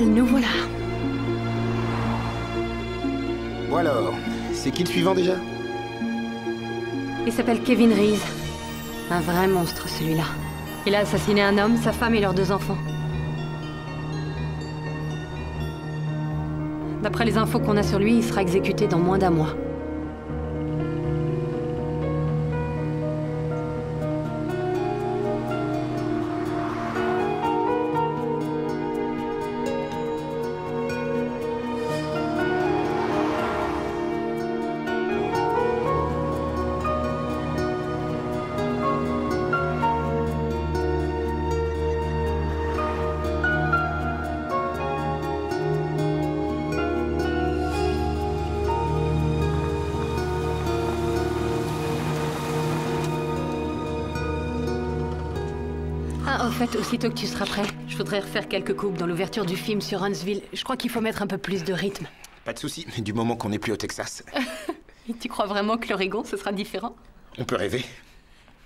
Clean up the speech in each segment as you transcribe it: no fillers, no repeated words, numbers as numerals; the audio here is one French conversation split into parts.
Well, nous voilà. Bon alors, c'est qui le suivant déjà? Il s'appelle Kevin Reese. Un vrai monstre, celui-là. Il a assassiné un homme, sa femme et leurs 2 enfants. D'après les infos qu'on a sur lui, il sera exécuté dans moins d'1 mois. Ah, au fait, aussitôt que tu seras prêt, je voudrais refaire quelques coupes dans l'ouverture du film sur Huntsville. Je crois qu'il faut mettre un peu plus de rythme. Pas de souci, du moment qu'on n'est plus au Texas. Et tu crois vraiment que l'Oregon, ce sera différent? On peut rêver.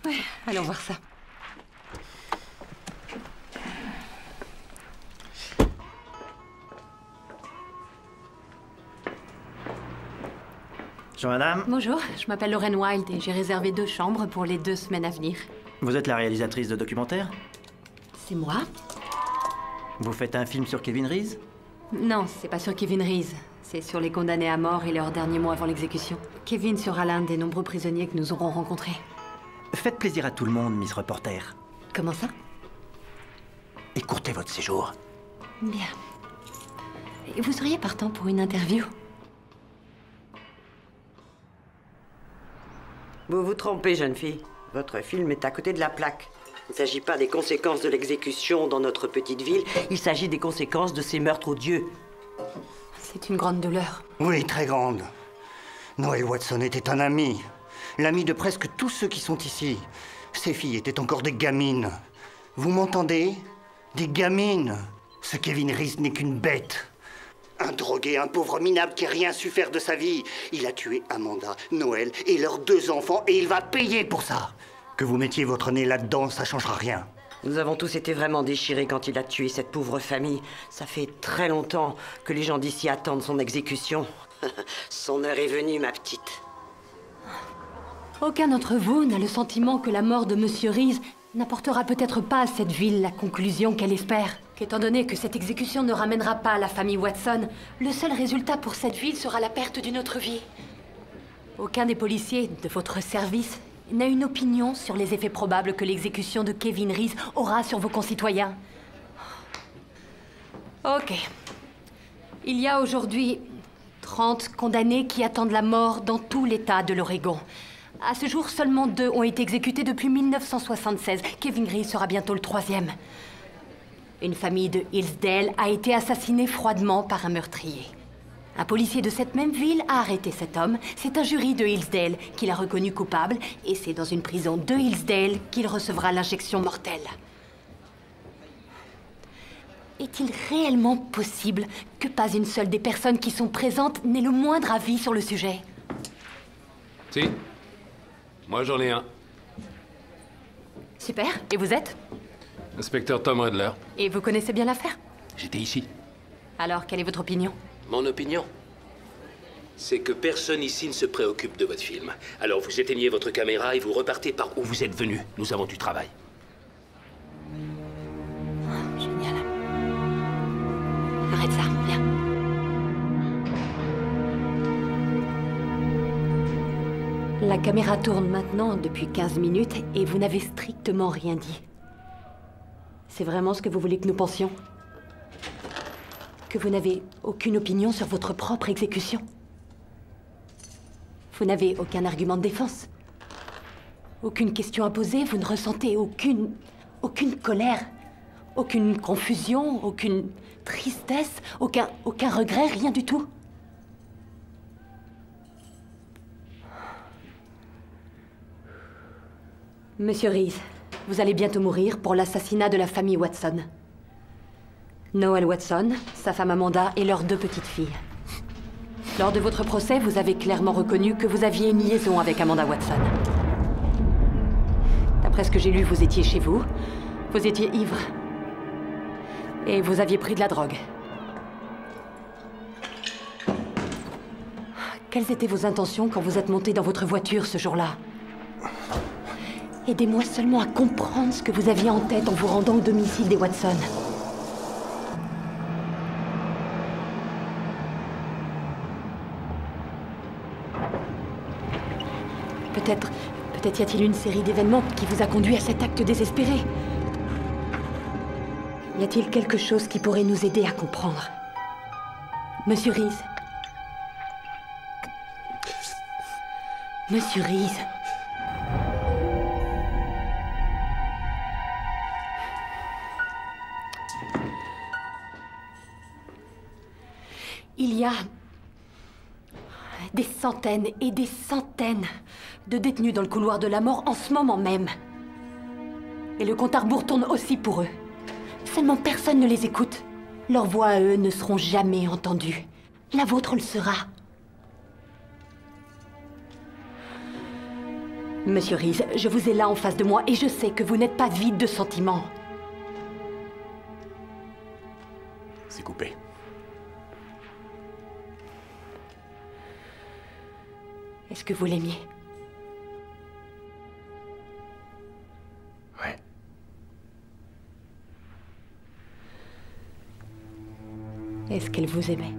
Ouais, allons voir ça. Bonjour madame. Bonjour, je m'appelle Lauren Wilde et j'ai réservé 2 chambres pour les 2 semaines à venir. Vous êtes la réalisatrice de documentaire? C'est moi? Vous faites un film sur Kevin Reese? Non, c'est pas sur Kevin Reese. C'est sur les condamnés à mort et leurs derniers mots avant l'exécution. Kevin sera l'un des nombreux prisonniers que nous aurons rencontrés. Faites plaisir à tout le monde, Miss Reporter. Comment ça? Écourtez votre séjour. Bien. Et vous seriez partant pour une interview? Vous vous trompez, jeune fille. Votre film est à côté de la plaque. Il ne s'agit pas des conséquences de l'exécution dans notre petite ville, il s'agit des conséquences de ces meurtres odieux. C'est une grande douleur. Oui, très grande. Noël Watson était un ami. L'ami de presque tous ceux qui sont ici. Ces filles étaient encore des gamines. Vous m'entendez? Des gamines. Ce Kevin Reese n'est qu'une bête. Un drogué, un pauvre minable qui n'a rien su faire de sa vie. Il a tué Amanda, Noël et leurs 2 enfants et il va payer pour ça. Que vous mettiez votre nez là-dedans, ça changera rien. Nous avons tous été vraiment déchirés quand il a tué cette pauvre famille. Ça fait très longtemps que les gens d'ici attendent son exécution. Son heure est venue, ma petite. Aucun d'entre vous n'a le sentiment que la mort de Monsieur Reese n'apportera peut-être pas à cette ville la conclusion qu'elle espère. Qu'étant donné que cette exécution ne ramènera pas la famille Watson, le seul résultat pour cette ville sera la perte d'une autre vie. Aucun des policiers de votre service n'a une opinion sur les effets probables que l'exécution de Kevin Reese aura sur vos concitoyens. Ok. Il y a aujourd'hui 30 condamnés qui attendent la mort dans tout l'État de l'Oregon. À ce jour, seulement 2 ont été exécutés depuis 1976. Kevin Reese sera bientôt le 3e. Une famille de Hillsdale a été assassinée froidement par un meurtrier. Un policier de cette même ville a arrêté cet homme. C'est un jury de Hillsdale qui l'a reconnu coupable et c'est dans une prison de Hillsdale qu'il recevra l'injection mortelle. Est-il réellement possible que pas une seule des personnes qui sont présentes n'ait le moindre avis sur le sujet? Si. Moi, j'en ai un. Super. Et vous êtes? Inspecteur Tom Redler. Et vous connaissez bien l'affaire? J'étais ici. Alors, quelle est votre opinion? Mon opinion, c'est que personne ici ne se préoccupe de votre film. Alors vous éteignez votre caméra et vous repartez par où vous êtes venu. Nous avons du travail. Génial. Arrête ça, viens. La caméra tourne maintenant depuis 15 minutes et vous n'avez strictement rien dit. C'est vraiment ce que vous voulez que nous pensions? Que vous n'avez aucune opinion sur votre propre exécution? Vous n'avez aucun argument de défense? Aucune question à poser? Vous ne ressentez aucune colère? Aucune confusion? Aucune tristesse? Aucun regret? Rien du tout? Monsieur Reese, vous allez bientôt mourir pour l'assassinat de la famille Watson. Noël Watson, sa femme Amanda et leurs 2 petites filles. Lors de votre procès, vous avez clairement reconnu que vous aviez une liaison avec Amanda Watson. D'après ce que j'ai lu, vous étiez chez vous. Vous étiez ivre. Et vous aviez pris de la drogue. Quelles étaient vos intentions quand vous êtes monté dans votre voiture ce jour-là? Aidez-moi seulement à comprendre ce que vous aviez en tête en vous rendant au domicile des Watson. Peut-être y a-t-il une série d'événements qui vous a conduit à cet acte désespéré. Y a-t-il quelque chose qui pourrait nous aider à comprendre? Monsieur Reese. Monsieur Reese. Il y a des centaines et des centaines de détenus dans le couloir de la mort en ce moment même. Et le compte à rebours tourne aussi pour eux. Seulement personne ne les écoute. Leurs voix à eux ne seront jamais entendues. La vôtre le sera. Monsieur Reese, je vous ai là en face de moi et je sais que vous n'êtes pas vide de sentiments. C'est coupé. Est-ce que vous l'aimiez? Ouais. Est-ce qu'elle vous aimait?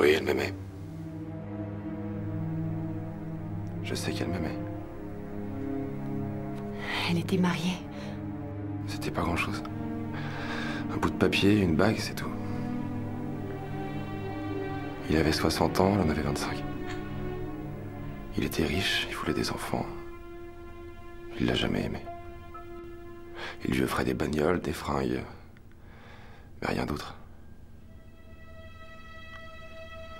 Oui, elle m'aimait. Je sais qu'elle m'aimait. Elle était mariée. C'était pas grand-chose. Un bout de papier, une bague, c'est tout. Il avait 60 ans, elle en avait 25. Il était riche, il voulait des enfants. Il l'a jamais aimé. Il lui offrait des bagnoles, des fringues, mais rien d'autre.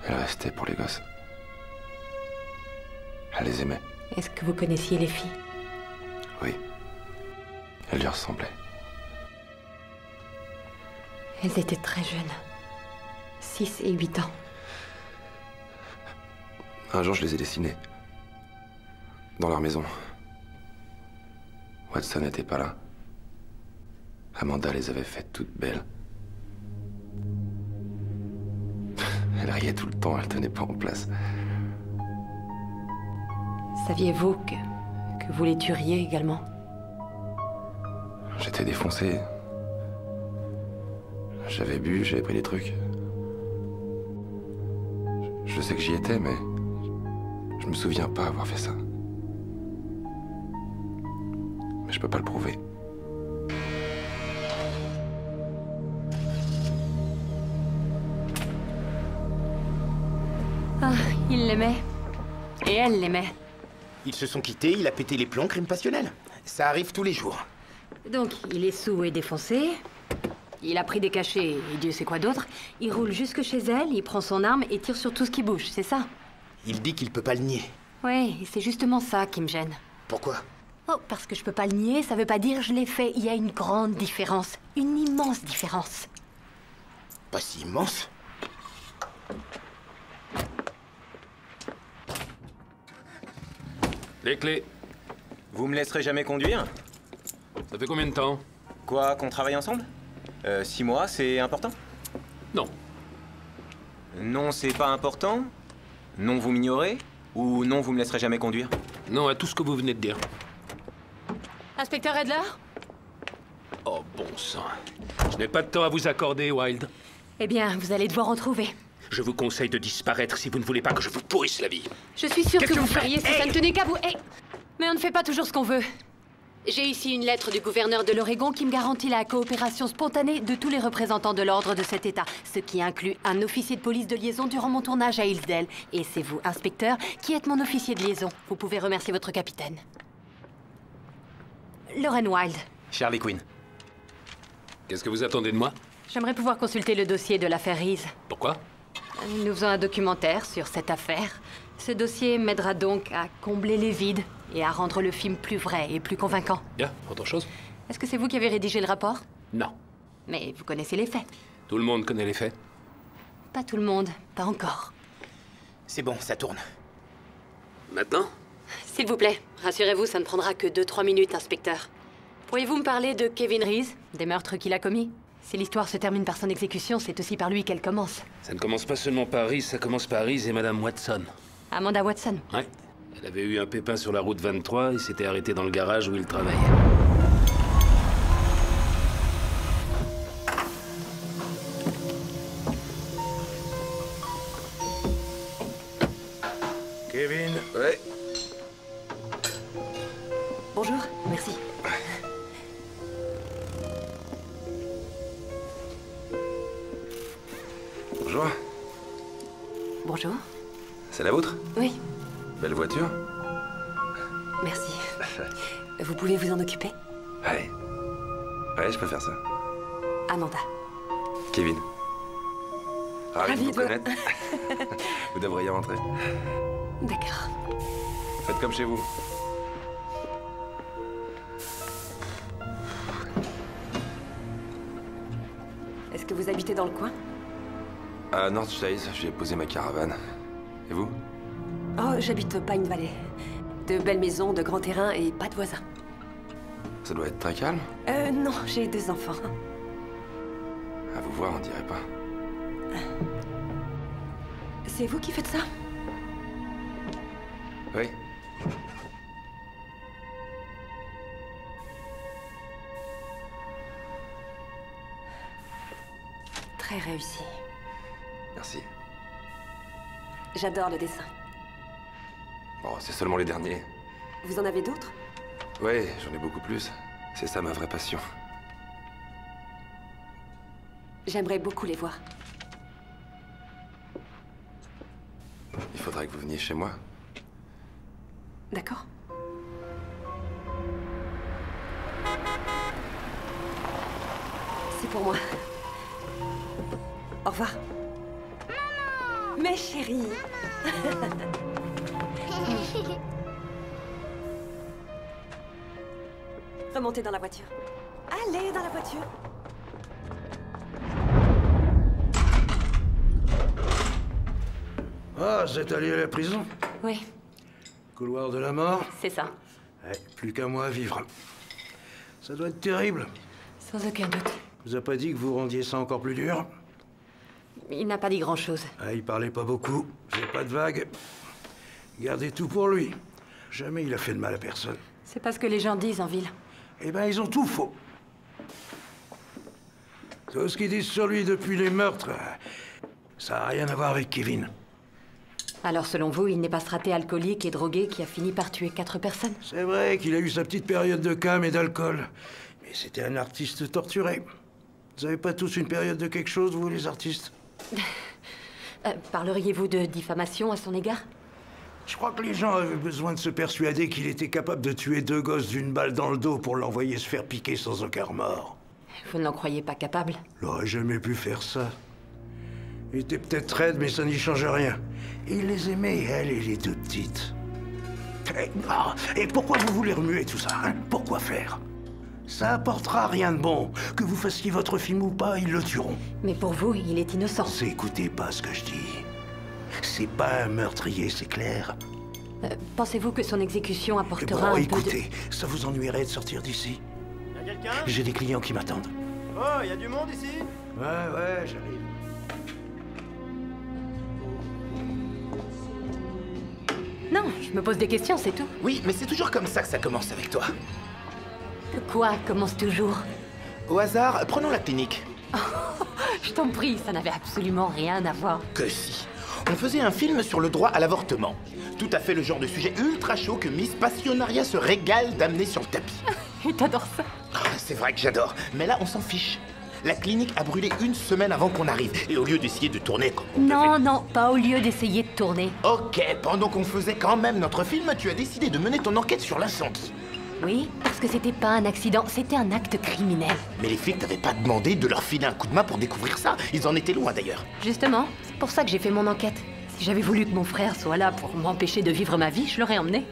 Elle restait pour les gosses. Elle les aimait. Est-ce que vous connaissiez les filles? Oui. Elle lui ressemblait. Elles étaient très jeunes. 6 et 8 ans. Un jour, je les ai dessinées. Dans leur maison. Watson n'était pas là. Amanda les avait faites toutes belles. Elle riait tout le temps, elle tenait pas en place. Saviez-vous que vous les tueriez également? J'étais défoncé. J'avais bu, j'avais pris des trucs. Je sais que j'y étais, mais je me souviens pas avoir fait ça. Mais je peux pas le prouver. Ah, il l'aimait. Et elle l'aimait. Ils se sont quittés, il a pété les plombs, crime passionnel. Ça arrive tous les jours. Donc, il est saoul et défoncé. Il a pris des cachets et Dieu sait quoi d'autre. Il roule jusque chez elle, il prend son arme et tire sur tout ce qui bouge, c'est ça? Il dit qu'il peut pas le nier. Ouais, et c'est justement ça qui me gêne. Pourquoi? Oh, parce que je peux pas le nier, ça veut pas dire je l'ai fait. Il y a une grande différence. Une immense différence. Pas si immense. Les clés. Vous me laisserez jamais conduire? Ça fait combien de temps? Quoi, qu'on travaille ensemble? 6 mois, c'est important? Non. Non, c'est pas important? Non, vous m'ignorez? Ou non, vous me laisserez jamais conduire? Non à tout ce que vous venez de dire. Inspecteur Adler? Oh, bon sang. Je n'ai pas de temps à vous accorder, Wilde. Eh bien, vous allez devoir en trouver. Je vous conseille de disparaître si vous ne voulez pas que je vous pourrisse la vie. Je suis sûre Qu'est-ce que que vous vous faites? feriez si ça ne tenait qu'à vous. Hey, mais on ne fait pas toujours ce qu'on veut. J'ai ici une lettre du gouverneur de l'Oregon qui me garantit la coopération spontanée de tous les représentants de l'ordre de cet État, ce qui inclut un officier de police de liaison durant mon tournage à Hillsdale. Et c'est vous, inspecteur, qui êtes mon officier de liaison. Vous pouvez remercier votre capitaine. Lauren Wilde. Charlie Quinn. Qu'est-ce que vous attendez de moi? J'aimerais pouvoir consulter le dossier de l'affaire Reese. Pourquoi? Nous faisons un documentaire sur cette affaire. Ce dossier m'aidera donc à combler les vides et à rendre le film plus vrai et plus convaincant. Bien, autre chose? Est-ce que c'est vous qui avez rédigé le rapport? Non. Mais vous connaissez les faits. Tout le monde connaît les faits. Pas tout le monde, pas encore. C'est bon, ça tourne. Maintenant? S'il vous plaît, rassurez-vous, ça ne prendra que 2-3 minutes, inspecteur. Pourriez-vous me parler de Kevin Reese, des meurtres qu'il a commis? Si l'histoire se termine par son exécution, c'est aussi par lui qu'elle commence. Ça ne commence pas seulement par Reese, ça commence par Reese et Madame Watson. Amanda Watson. Ouais. Elle avait eu un pépin sur la route 23 et s'était arrêtée dans le garage où il travaillait. Kevin. Ouais. Bonjour, merci. Bonjour. Bonjour. C'est la vôtre? Oui, Belle voiture? merci. Vous pouvez vous en occuper? Ouais. Ouais, je peux faire ça. Amanda. Kevin. Ravi de vous de- connaître. Vous devriez rentrer. D'accord. Faites comme chez vous. Est-ce que vous habitez dans le coin? À North Chase, j'ai posé ma caravane. Et vous? Oh, j'habite Pine Valley. De belles maisons, de grands terrains et pas de voisins. Ça doit être très calme. Non, j'ai 2 enfants. À vous voir, on dirait pas. C'est vous qui faites ça? Oui. Très réussi. Merci. J'adore le dessin. Bon, c'est seulement les derniers. Vous en avez d'autres? Ouais, j'en ai beaucoup plus. C'est ça ma vraie passion. J'aimerais beaucoup les voir. Il faudrait que vous veniez chez moi. D'accord? C'est pour moi. Au revoir. Mes chéris. Remontez dans la voiture. Allez dans la voiture. Ah, vous êtes allé à la prison? Oui, Couloir de la mort? c'est ça. Ouais, plus qu'un mois à vivre. Ça doit être terrible. Sans aucun doute. Vous a pas dit que vous rendiez ça encore plus dur? Il n'a pas dit grand-chose. Ah, il parlait pas beaucoup. J'ai pas de vague. Gardez tout pour lui. Jamais il a fait de mal à personne. C'est pas ce que les gens disent en ville. Eh ben, ils ont tout faux. Tout ce qu'ils disent sur lui depuis les meurtres, ça n'a rien à voir avec Kevin. Alors selon vous, il n'est pas ce raté alcoolique et drogué qui a fini par tuer 4 personnes? C'est vrai qu'il a eu sa petite période de cam et d'alcool. Mais c'était un artiste torturé. Vous avez pas tous une période de quelque chose, vous, les artistes? Parleriez-vous de diffamation à son égard? Je crois que les gens avaient besoin de se persuader qu'il était capable de tuer 2 gosses d'une balle dans le dos pour l'envoyer se faire piquer sans aucun remords. Vous ne l'en croyez pas capable? Il n'aurait jamais pu faire ça. Il était peut-être raide, mais ça n'y change rien. Et il les aimait, elle et les 2 petites. Et pourquoi vous voulez remuer tout ça, hein? Pourquoi faire? Ça apportera rien de bon. Que vous fassiez votre film ou pas, ils le tueront. Mais pour vous, il est innocent. Écoutez pas ce que je dis. C'est pas un meurtrier, c'est clair. Pensez-vous que son exécution apportera Bon, un peu écoutez, ça vous ennuierait de sortir d'ici? Y'a quelqu'un? J'ai des clients qui m'attendent. Oh, y a du monde ici? Ouais, j'arrive. de... Non, je me pose des questions, c'est tout. Oui, mais c'est toujours comme ça que ça commence avec toi. Quoi commence toujours? Au hasard, prenons la clinique. Je t'en prie, ça n'avait absolument rien à voir. Que si. On faisait un film sur le droit à l'avortement. Tout à fait le genre de sujet ultra chaud que Miss Passionaria se régale d'amener sur le tapis. Et t'adores ça? C'est vrai que j'adore, mais là on s'en fiche. La clinique a brûlé 1 semaine avant qu'on arrive, et au lieu d'essayer de tourner comme on Non, devait- non, pas au lieu d'essayer de tourner. Ok, pendant qu'on faisait quand même notre film, tu as décidé de mener ton enquête sur l'incendie. Oui, parce que c'était pas un accident, c'était un acte criminel. Mais les flics t'avaient pas demandé de leur filer un coup de main pour découvrir ça. Ils en étaient loin d'ailleurs. Justement, c'est pour ça que j'ai fait mon enquête. Si j'avais voulu que mon frère soit là pour m'empêcher de vivre ma vie, je l'aurais emmené.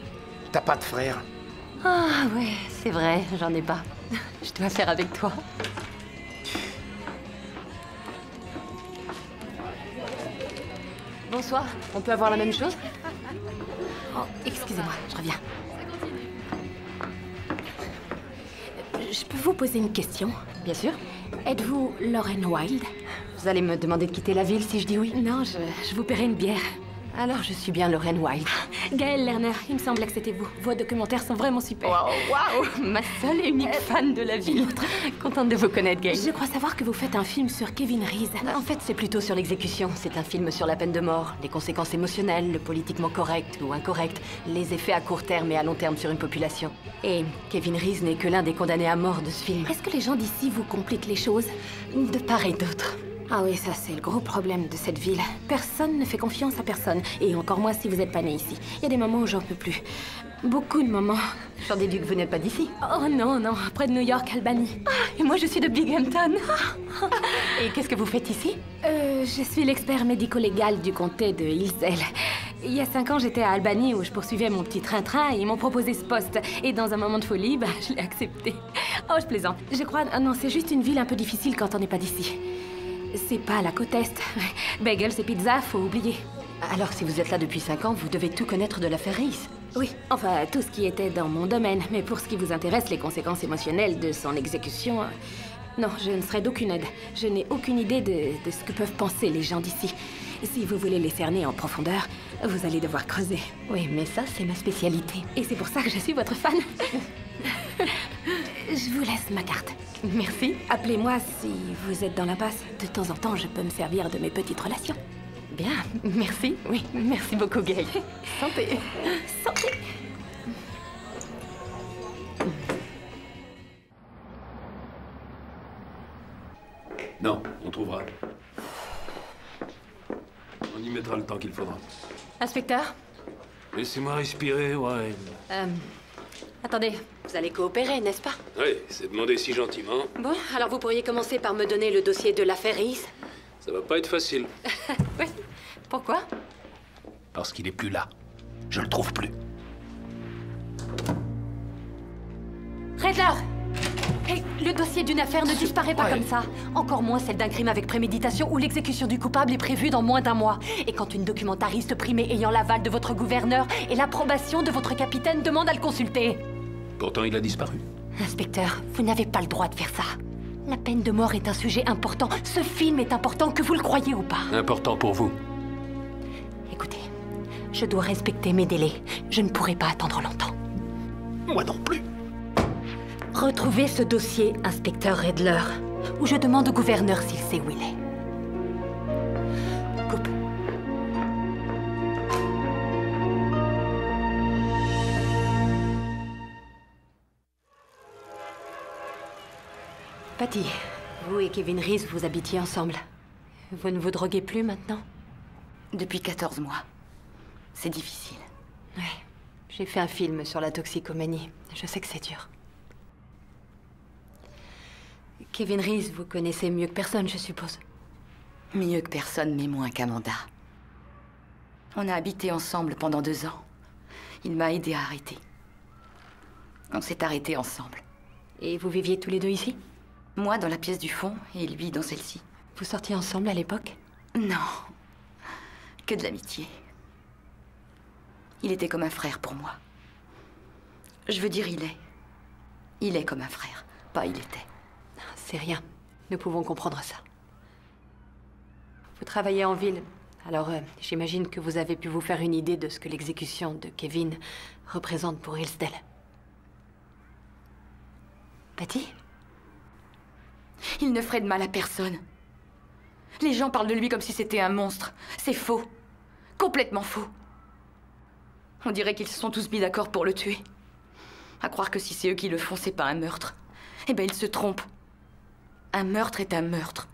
T'as pas de frère? Ah ouais, c'est vrai, j'en ai pas. Je dois faire avec toi. Bonsoir, on peut avoir la même chose? Oh, excusez-moi, je reviens. Je peux vous poser une question? Bien sûr. Êtes-vous Lauren Wilde? Vous allez me demander de quitter la ville si je dis oui? Non, je vous paierai une bière. Alors je suis bien Lauren Wilde. Gaëlle Lerner, il me semblait que c'était vous. Vos documentaires sont vraiment super. Waouh, ma seule et unique fan de la ville. Contente de vous connaître, Gaëlle. Je crois savoir que vous faites un film sur Kevin Reese. En fait, c'est plutôt sur l'exécution. C'est un film sur la peine de mort, les conséquences émotionnelles, le politiquement correct ou incorrect, les effets à court terme et à long terme sur une population. Et Kevin Reese n'est que l'un des condamnés à mort de ce film. Est-ce que les gens d'ici vous compliquent les choses? De part et d'autre. Ah oui, ça c'est le gros problème de cette ville. Personne ne fait confiance à personne. Et encore moins si vous n'êtes pas né ici. Il y a des moments où j'en peux plus. Beaucoup de moments. J'en déduis que vous n'êtes pas d'ici. Oh non, non, près de New York, Albany. Et moi je suis de Binghamton. Et qu'est-ce que vous faites ici? Je suis l'expert médico-légal du comté de Hillsdale. Il y a 5 ans, j'étais à Albany où je poursuivais mon petit train-train et ils m'ont proposé ce poste. Et dans un moment de folie, je l'ai accepté. Oh, je plaisante. Je crois... Ah non, c'est juste une ville un peu difficile quand on n'est pas d'ici. C'est pas la côte Est. Bagels et pizza, faut oublier. Alors si vous êtes là depuis 5 ans, vous devez tout connaître de l'affaire Reese. Oui, enfin, tout ce qui était dans mon domaine. Mais pour ce qui vous intéresse, les conséquences émotionnelles de son exécution... Non, je ne serai d'aucune aide. Je n'ai aucune idée de ce que peuvent penser les gens d'ici. Si vous voulez les cerner en profondeur, vous allez devoir creuser. Oui, mais ça, c'est ma spécialité. Et c'est pour ça que je suis votre fan. Je vous laisse ma carte. Merci. Appelez-moi si vous êtes dans l'impasse. De temps en temps, je peux me servir de mes petites relations. Bien, merci. Oui, merci beaucoup, Gaëlle. Santé. Santé. Non, on trouvera. On y mettra le temps qu'il faudra. Inspecteur? Laissez-moi respirer, ouais. Attendez, vous allez coopérer, n'est-ce pas? Oui, c'est demandé si gentiment. Bon, alors vous pourriez commencer par me donner le dossier de l'affaire Reese. Ça va pas être facile. Oui. Pourquoi? Parce qu'il est plus là. Je le trouve plus. Redler! Hey, le dossier d'une affaire ne disparaît pas comme ça. Encore moins celle d'un crime avec préméditation où l'exécution du coupable est prévue dans moins d'1 mois. Et quand une documentariste primée ayant l'aval de votre gouverneur et l'approbation de votre capitaine demande à le consulter. Pourtant, il a disparu. Inspecteur, vous n'avez pas le droit de faire ça. La peine de mort est un sujet important. Ce film est important, que vous le croyez ou pas. Important pour vous. Écoutez, je dois respecter mes délais. Je ne pourrai pas attendre longtemps. Moi non plus. Retrouvez ce dossier, inspecteur Redler, ou je demande au gouverneur s'il sait où il est. Coupe. Patty, vous et Kevin Reese, vous habitiez ensemble. Vous ne vous droguez plus maintenant? Depuis 14 mois. C'est difficile. Ouais. J'ai fait un film sur la toxicomanie. Je sais que c'est dur. Kevin Reese, vous connaissez mieux que personne, je suppose. Mieux que personne, mais moins qu'Amanda. On a habité ensemble pendant 2 ans. Il m'a aidé à arrêter. On s'est arrêtés ensemble. Et vous viviez tous les deux ici? Moi dans la pièce du fond et lui dans celle-ci. Vous sortiez ensemble à l'époque? Non. Que de l'amitié. Il était comme un frère pour moi. Je veux dire, il est. Il est comme un frère, pas il était. C'est rien. Nous pouvons comprendre ça. Vous travaillez en ville, alors j'imagine que vous avez pu vous faire une idée de ce que l'exécution de Kevin représente pour Hillsdale. Patty? Il ne ferait de mal à personne. Les gens parlent de lui comme si c'était un monstre. C'est faux. Complètement faux. On dirait qu'ils se sont tous mis d'accord pour le tuer. À croire que si c'est eux qui le font, c'est pas un meurtre. Eh ben, ils se trompent. Un meurtre est un meurtre.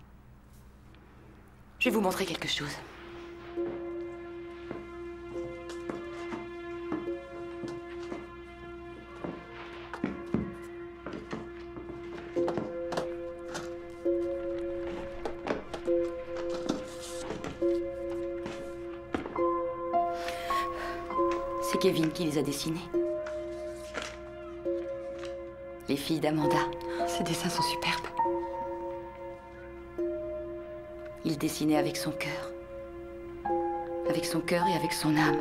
Je vais vous montrer quelque chose. C'est Kevin qui les a dessinés. Les filles d'Amanda. Ces dessins sont superbes. Il dessinait avec son cœur. Avec son cœur et avec son âme.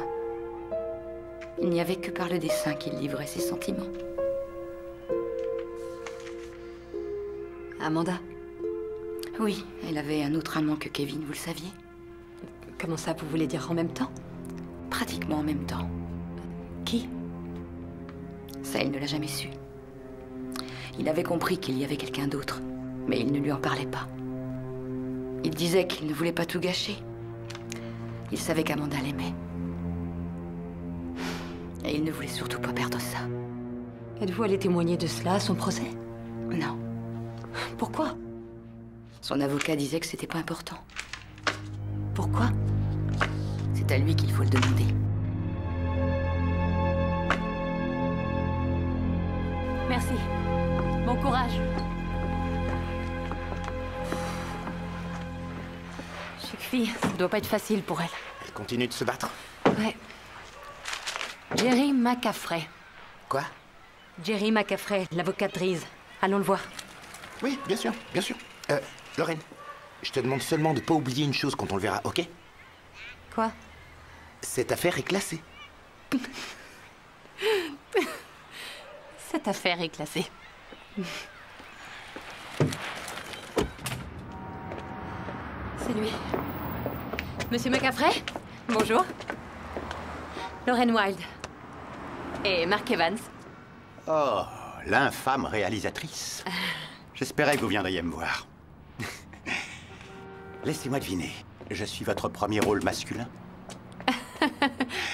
Il n'y avait que par le dessin qu'il livrait ses sentiments. Amanda, Oui, elle avait un autre amant que Kevin, vous le saviez? Comment ça, vous voulez dire en même temps? Pratiquement en même temps. Qui? Ça, elle ne l'a jamais su. Il avait compris qu'il y avait quelqu'un d'autre, mais il ne lui en parlait pas. Il disait qu'il ne voulait pas tout gâcher. Il savait qu'Amanda l'aimait. Et il ne voulait surtout pas perdre ça. Êtes-vous allé témoigner de cela à son procès? Non. Pourquoi? Son avocat disait que c'était pas important. Pourquoi? C'est à lui qu'il faut le demander. Merci. Bon courage. Chic fille, ça doit pas être facile pour elle. Elle continue de se battre? Ouais. Jerry McCaffrey. Quoi? Jerry McCaffrey, l'avocat de Reese. Allons le voir. Oui, bien sûr, bien sûr. Lorraine, je te demande seulement de pas oublier une chose quand on le verra, ok? Quoi? Cette affaire est classée. Cette affaire est classée. C'est lui. Monsieur McCaffrey? Bonjour. Lorraine Wilde. Et Mark Evans. Oh, l'infâme réalisatrice. J'espérais que vous viendriez me voir. Laissez-moi deviner. Je suis votre premier rôle masculin.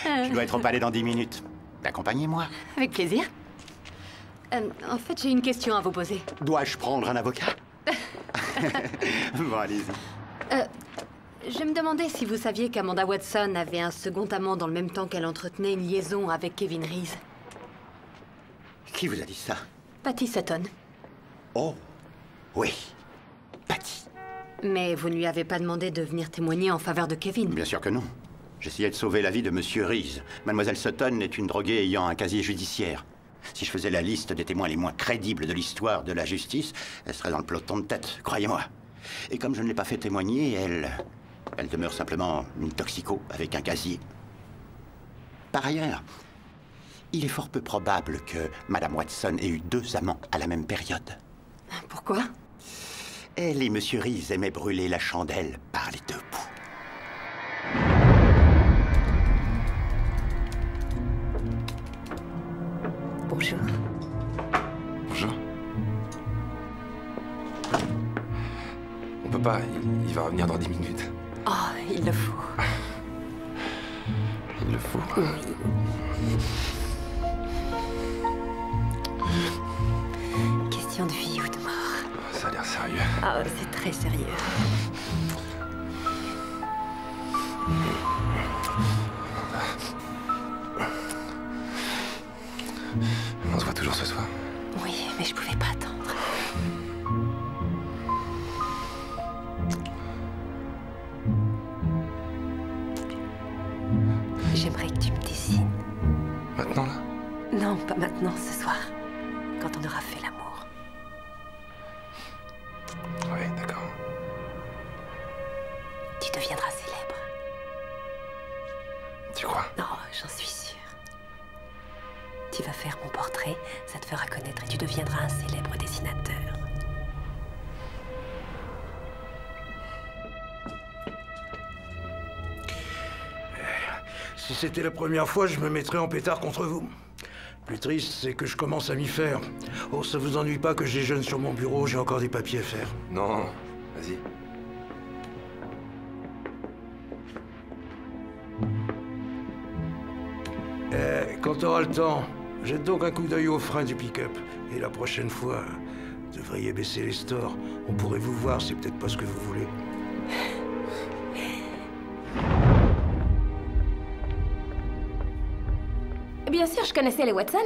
Je dois être au palais dans 10 minutes. Accompagnez-moi. Avec plaisir. En fait, j'ai une question à vous poser. Dois-je prendre un avocat? Bon, allez-y. Je me demandais si vous saviez qu'Amanda Watson avait un second amant dans le même temps qu'elle entretenait une liaison avec Kevin Reese. Qui vous a dit ça? Patty Sutton. Oh, oui. Patty. Mais vous ne lui avez pas demandé de venir témoigner en faveur de Kevin? Bien sûr que non. J'essayais de sauver la vie de Monsieur Reese. Mademoiselle Sutton est une droguée ayant un casier judiciaire. Si je faisais la liste des témoins les moins crédibles de l'histoire de la justice, elle serait dans le peloton de tête, croyez-moi. Et comme je ne l'ai pas fait témoigner, elle demeure simplement une toxico avec un casier. Par ailleurs, il est fort peu probable que Madame Watson ait eu 2 amants à la même période. Pourquoi? Elle et Monsieur Reese aimaient brûler la chandelle par les 2 bouts. Bonjour. Bonjour. On peut pas, il va revenir dans 10 minutes. Oh, il le faut. Il le faut. Oui. Question de vie ou de mort. Ça a l'air sérieux. Ah, c'est très sérieux. On se voit toujours ce soir. Oui, mais je pouvais pas attendre. J'aimerais que tu me dessines. Maintenant, là? Non, pas maintenant, ce soir. Quand on aura fait l'amour. Oui, d'accord. Tu deviendras célèbre. Tu crois? Non, j'en suis sûre. Tu vas faire mon portrait, ça te fera connaître et tu deviendras un célèbre dessinateur. Si c'était la première fois, je me mettrais en pétard contre vous. Plus triste, c'est que je commence à m'y faire. Oh, ça vous ennuie pas que je déjeune sur mon bureau, j'ai encore des papiers à faire. Non, vas-y. Quand t'auras le temps, jette donc un coup d'œil au frein du pick-up. Et la prochaine fois, vous devriez baisser les stores. On pourrait vous voir, c'est peut-être pas ce que vous voulez. Bien sûr, je connaissais les Watson.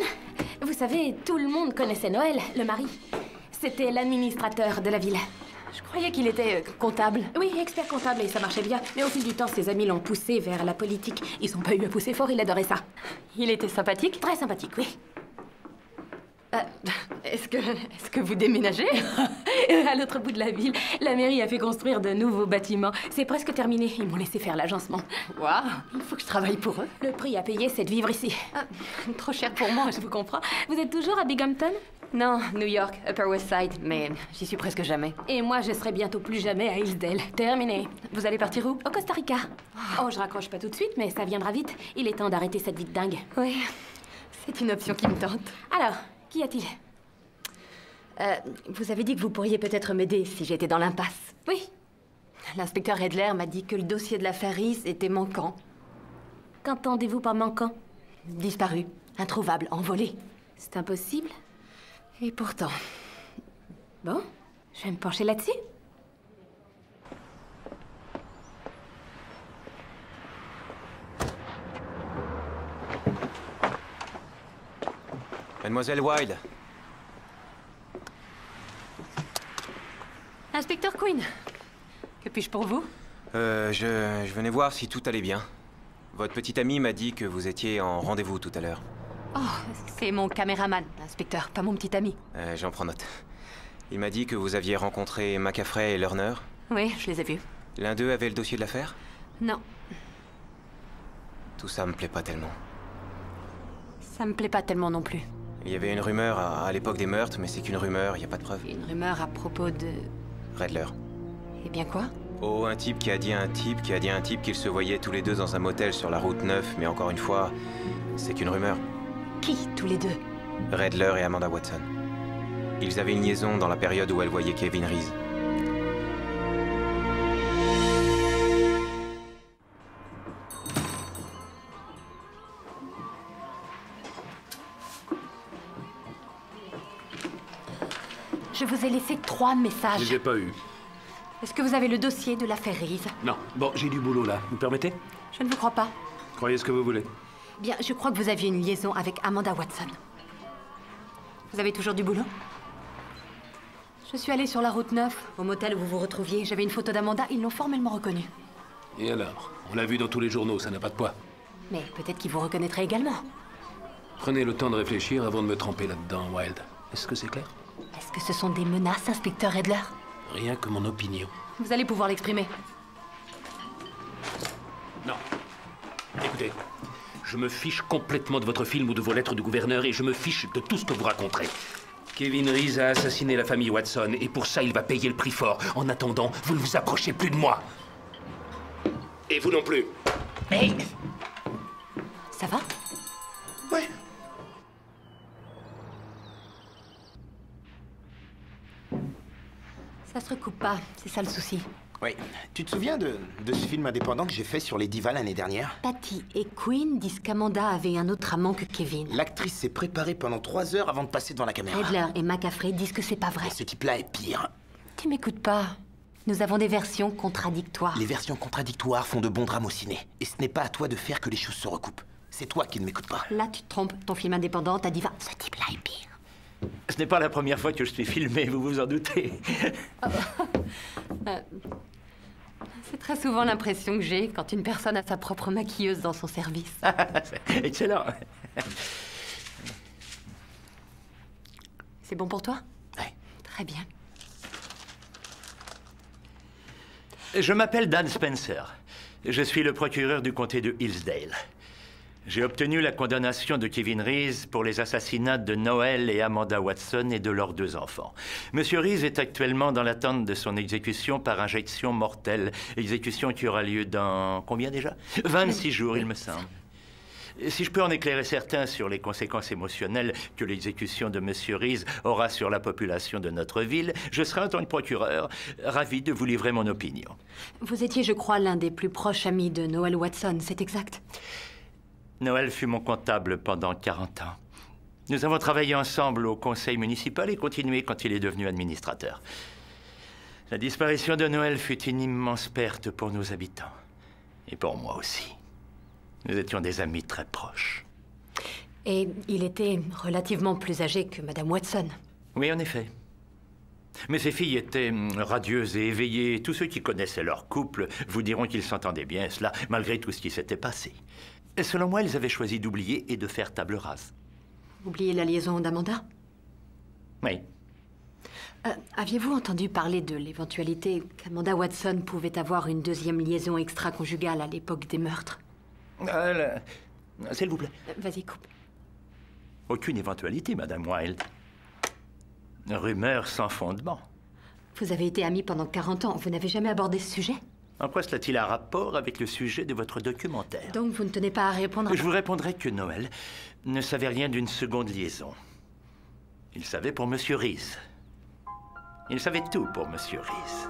Vous savez, tout le monde connaissait Noël, le mari. C'était l'administrateur de la ville. Je croyais qu'il était comptable. Oui, expert comptable, et ça marchait bien. Mais au fil du temps, ses amis l'ont poussé vers la politique. Ils n'ont pas eu à pousser fort, il adorait ça. Il était sympathique? Très sympathique, oui. Est-ce que vous déménagez? À l'autre bout de la ville, la mairie a fait construire de nouveaux bâtiments. C'est presque terminé, ils m'ont laissé faire l'agencement. Waouh, il faut que je travaille pour eux. Le prix à payer, c'est de vivre ici. Trop cher pour moi, Je vous comprends. Vous êtes toujours à Binghamton? Non, New York, Upper West Side, mais j'y suis presque jamais. Et moi, je serai bientôt plus jamais à Hillsdale. Terminé. Vous allez partir où? Au Costa Rica. Oh, je raccroche pas tout de suite, mais ça viendra vite. Il est temps d'arrêter cette vie de dingue. Oui, c'est une option qui me tente. Alors, qu'y a-t-il? Vous avez dit que vous pourriez peut-être m'aider si j'étais dans l'impasse. Oui. L'inspecteur Redler m'a dit que le dossier de l'affaire Reese était manquant. Qu'entendez-vous par manquant? Disparu, introuvable, envolé. C'est impossible. Et pourtant... Bon, je vais me pencher là-dessus. Mademoiselle Wilde. Inspecteur Quinn, que puis-je pour vous? Je venais voir si tout allait bien. Votre petite amie m'a dit que vous étiez en rendez-vous tout à l'heure. Oh, c'est mon caméraman, inspecteur, pas mon petit ami. J'en prends note. Il m'a dit que vous aviez rencontré McCaffrey et Lerner. Oui, je les ai vus. L'un d'eux avait le dossier de l'affaire? Non. Tout ça me plaît pas tellement. Ça me plaît pas tellement non plus. Il y avait une rumeur à l'époque des meurtres, mais c'est qu'une rumeur, il n'y a pas de preuve. Une rumeur à propos de... Redler. Eh bien quoi? Oh, un type qui a dit à un type qui a dit à un type qu'ils se voyaient tous les deux dans un motel sur la route 9, mais encore une fois, c'est qu'une rumeur. Qui, tous les deux? Redler et Amanda Watson. Ils avaient une liaison dans la période où elle voyait Kevin Reese. Je vous ai laissé 3 messages. Je les ai pas eus. Est-ce que vous avez le dossier de l'affaire Reese? Non. Bon, j'ai du boulot là. Vous permettez? Je ne vous crois pas. Croyez ce que vous voulez. Bien, je crois que vous aviez une liaison avec Amanda Watson. Vous avez toujours du boulot? Je suis allée sur la route 9, au motel où vous vous retrouviez. J'avais une photo d'Amanda, ils l'ont formellement reconnue. Et alors? On l'a vu dans tous les journaux, ça n'a pas de poids. Mais peut-être qu'ils vous reconnaîtraient également. Prenez le temps de réfléchir avant de me tremper là-dedans, Wilde. Est-ce que c'est clair? Est-ce que ce sont des menaces, inspecteur Redler? Rien que mon opinion. Vous allez pouvoir l'exprimer. Non. Écoutez, je me fiche complètement de votre film ou de vos lettres du gouverneur et je me fiche de tout ce que vous raconterez. Kevin Reese a assassiné la famille Watson et pour ça, il va payer le prix fort. En attendant, vous ne vous approchez plus de moi. Et vous non plus. Hey! Ça va? Ouais. Ça se recoupe pas, c'est ça le souci. Oui. Tu te souviens de ce film indépendant que j'ai fait sur les divas l'année dernière? Patty et Quinn disent qu'Amanda avait un autre amant que Kevin. L'actrice s'est préparée pendant 3 heures avant de passer devant la caméra. Redler et McCaffrey disent que c'est pas vrai. Et ce type-là est pire. Tu m'écoutes pas. Nous avons des versions contradictoires. Les versions contradictoires font de bons drames au ciné. Et ce n'est pas à toi de faire que les choses se recoupent. C'est toi qui ne m'écoutes pas. Là, tu te trompes. Ton film indépendant, ta diva, ce type-là est pire. Ce n'est pas la première fois que je suis filmé, vous vous en doutez. C'est très souvent l'impression que j'ai quand une personne a sa propre maquilleuse dans son service. Excellent. C'est bon pour toi? Oui. Très bien. Je m'appelle Dan Spencer. Je suis le procureur du comté de Hillsdale. J'ai obtenu la condamnation de Kevin Reese pour les assassinats de Noel et Amanda Watson et de leurs 2 enfants. Monsieur Reese est actuellement dans l'attente de son exécution par injection mortelle. Exécution qui aura lieu dans... combien déjà? 26 jours, il me semble. Si je peux en éclairer certains sur les conséquences émotionnelles que l'exécution de Monsieur Reese aura sur la population de notre ville, je serai en tant que procureur ravi de vous livrer mon opinion. Vous étiez, je crois, l'un des plus proches amis de Noel Watson, c'est exact? Noël fut mon comptable pendant 40 ans. Nous avons travaillé ensemble au conseil municipal et continué quand il est devenu administrateur. La disparition de Noël fut une immense perte pour nos habitants. Et pour moi aussi. Nous étions des amis très proches. Et il était relativement plus âgé que Madame Watson. Oui, en effet. Mais ces filles étaient radieuses et éveillées. Tous ceux qui connaissaient leur couple vous diront qu'ils s'entendaient bien, cela, malgré tout ce qui s'était passé. Et selon moi, ils avaient choisi d'oublier et de faire table rase. Oubliez la liaison d'Amanda? Oui. Aviez-vous entendu parler de l'éventualité qu'Amanda Watson pouvait avoir une 2e liaison extra-conjugale à l'époque des meurtres? S'il vous plaît. Vas-y, coupe. Aucune éventualité, Madame Wilde. Rumeur sans fondement. Vous avez été amis pendant 40 ans. Vous n'avez jamais abordé ce sujet? En quoi cela a-t-il un rapport avec le sujet de votre documentaire? Donc vous ne tenez pas à répondre à... Je vous répondrai que Noël ne savait rien d'une seconde liaison. Il savait pour Monsieur Reese. Il savait tout pour Monsieur Reese.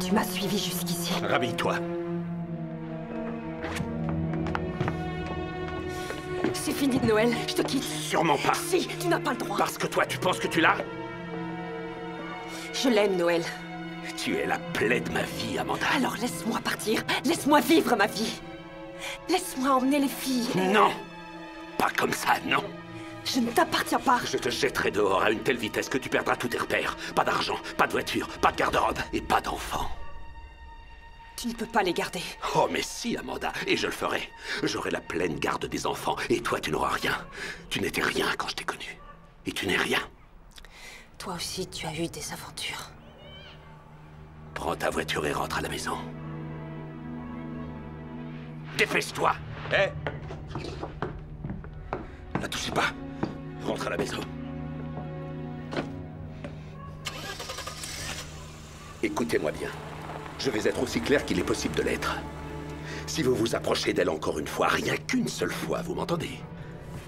Tu m'as suivi jusqu'ici. Rhabille-toi. C'est fini, Noël. Je te quitte. Sûrement pas. Si, tu n'as pas le droit. Parce que toi, tu penses que tu l'as? Je l'aime, Noël. Tu es la plaie de ma vie, Amanda. Alors laisse-moi partir. Laisse-moi vivre ma vie. Laisse-moi emmener les filles. Non. Pas comme ça, non. Je ne t'appartiens pas. Je te jetterai dehors à une telle vitesse que tu perdras tous tes repères. Pas d'argent, pas de voiture, pas de garde-robe et pas d'enfants. Tu ne peux pas les garder. Oh, mais si, Amanda, et je le ferai. J'aurai la pleine garde des enfants, et toi, tu n'auras rien. Tu n'étais rien quand je t'ai connu. Et tu n'es rien. Toi aussi, tu as eu des aventures. Prends ta voiture et rentre à la maison. Dépêche-toi. Hé Ne la touchez pas. Rentre à la maison. Écoutez-moi bien. Je vais être aussi clair qu'il est possible de l'être. Si vous vous approchez d'elle encore une fois, rien qu'une seule fois, vous m'entendez?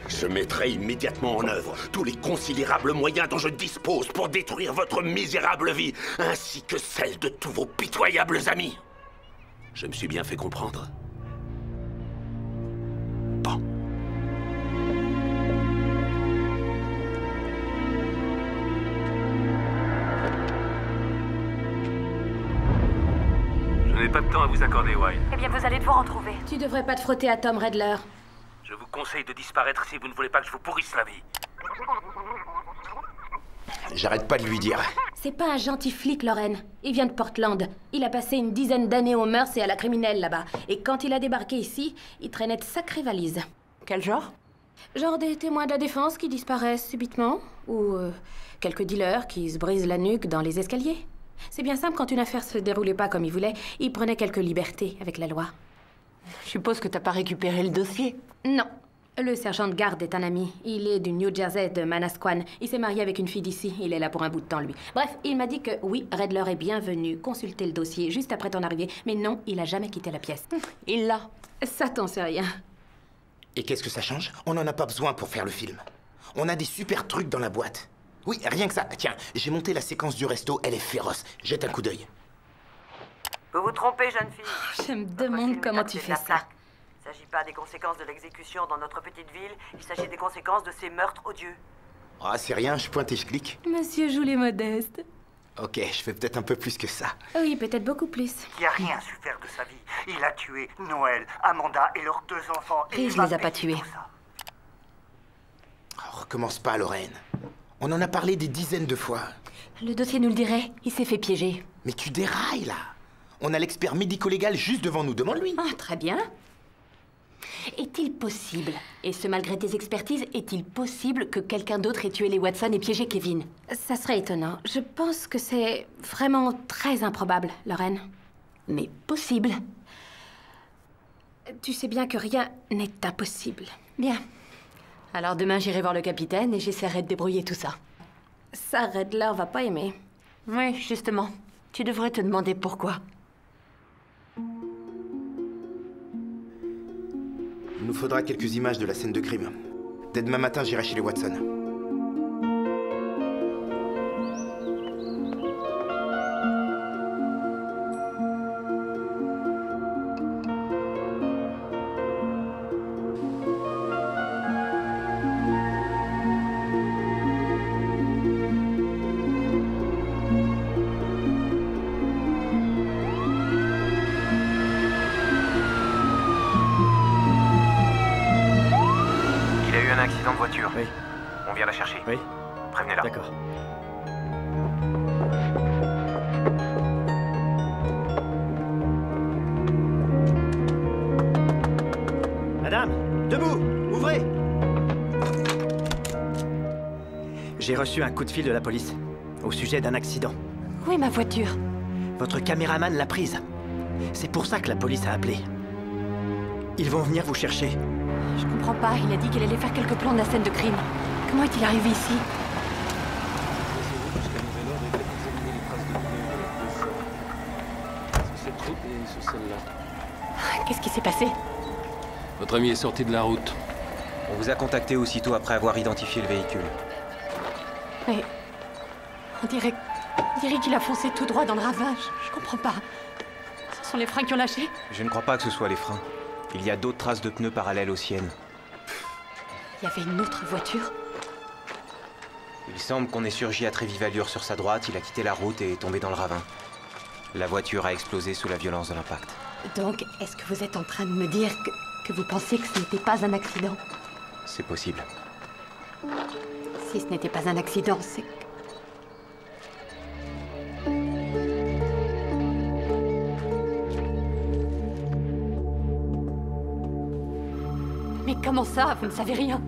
Je mettrai immédiatement en œuvre tous les considérables moyens dont je dispose pour détruire votre misérable vie, ainsi que celle de tous vos pitoyables amis. Je me suis bien fait comprendre. Bon. Je n'ai pas de temps à vous accorder, Wilde. Eh bien, vous allez devoir en trouver. Tu devrais pas te frotter à Tom Redler. Je vous conseille de disparaître si vous ne voulez pas que je vous pourrisse la vie. J'arrête pas de lui dire. C'est pas un gentil flic, Lorraine. Il vient de Portland. Il a passé une dizaine d'années aux mœurs et à la criminelle là-bas. Et quand il a débarqué ici, il traînait de sacrées valises. Quel genre? Genre des témoins de la défense qui disparaissent subitement. Ou quelques dealers qui se brisent la nuque dans les escaliers. C'est bien simple, quand une affaire se déroulait pas comme il voulait, il prenait quelques libertés avec la loi. Je suppose que t'as pas récupéré le dossier. Non. Le sergent de garde est un ami. Il est du New Jersey, de Manasquan. Il s'est marié avec une fille d'ici. Il est là pour un bout de temps, lui. Bref, il m'a dit que oui, Redler est bienvenu consulter le dossier juste après ton arrivée. Mais non, il a jamais quitté la pièce. Il l'a. Ça, t'en sais rien. Et qu'est-ce que ça change? On n'en a pas besoin pour faire le film. On a des super trucs dans la boîte. Oui, rien que ça. Tiens, j'ai monté la séquence du resto. Elle est féroce. Jette un coup d'œil. Vous vous trompez, jeune fille. Je me demande comment tu fais ça. Il ne s'agit pas des conséquences de l'exécution dans notre petite ville, il s'agit des conséquences de ces meurtres odieux. Ah, c'est rien, je pointe et je clique. Monsieur joue les modestes. Ok, je fais peut-être un peu plus que ça. Oui, peut-être beaucoup plus. Il n'a rien su faire de sa vie. Il a tué Noël, Amanda et leurs 2 enfants. Et Reeves les a pas tués. Oh, recommence pas, Lorraine. On en a parlé des dizaines de fois. Le dossier nous le dirait. Il s'est fait piéger. Mais tu dérailles, là. On a l'expert médico-légal juste devant nous. Demande-lui. Ah, très bien. Est-il possible, et ce malgré tes expertises, est-il possible que quelqu'un d'autre ait tué les Watson et piégé Kevin? Ça serait étonnant. Je pense que c'est vraiment très improbable, Lorraine. Mais possible. Tu sais bien que rien n'est impossible. Bien. Alors demain, j'irai voir le capitaine et j'essaierai de débrouiller tout ça. Ça, Redler va pas aimer. Oui, justement. Tu devrais te demander pourquoi. Il nous faudra quelques images de la scène de crime. Dès demain matin, j'irai chez les Watson. Accident de voiture. Oui. On vient la chercher. Oui. Prévenez-la. D'accord. Madame, debout, ouvrez. J'ai reçu un coup de fil de la police au sujet d'un accident. Où est ma voiture? Votre caméraman l'a prise. C'est pour ça que la police a appelé. Ils vont venir vous chercher. Je comprends pas. Il a dit qu'il allait faire quelques plans de la scène de crime. Comment est-il arrivé ici? Qu'est-ce qui s'est passé? Votre ami est sorti de la route. On vous a contacté aussitôt après avoir identifié le véhicule. Mais... On dirait qu'il a foncé tout droit dans le ravin. Je comprends pas. Ce sont les freins qui ont lâché? Je ne crois pas que ce soit les freins. Il y a d'autres traces de pneus parallèles aux siennes. Il y avait une autre voiture? Il semble qu'on ait surgi à très vive allure sur sa droite, il a quitté la route et est tombé dans le ravin. La voiture a explosé sous la violence de l'impact. Donc, est-ce que vous êtes en train de me dire que vous pensez que ce n'était pas un accident? C'est possible. Si ce n'était pas un accident, c'est que... Mais comment ça, vous ne savez rien?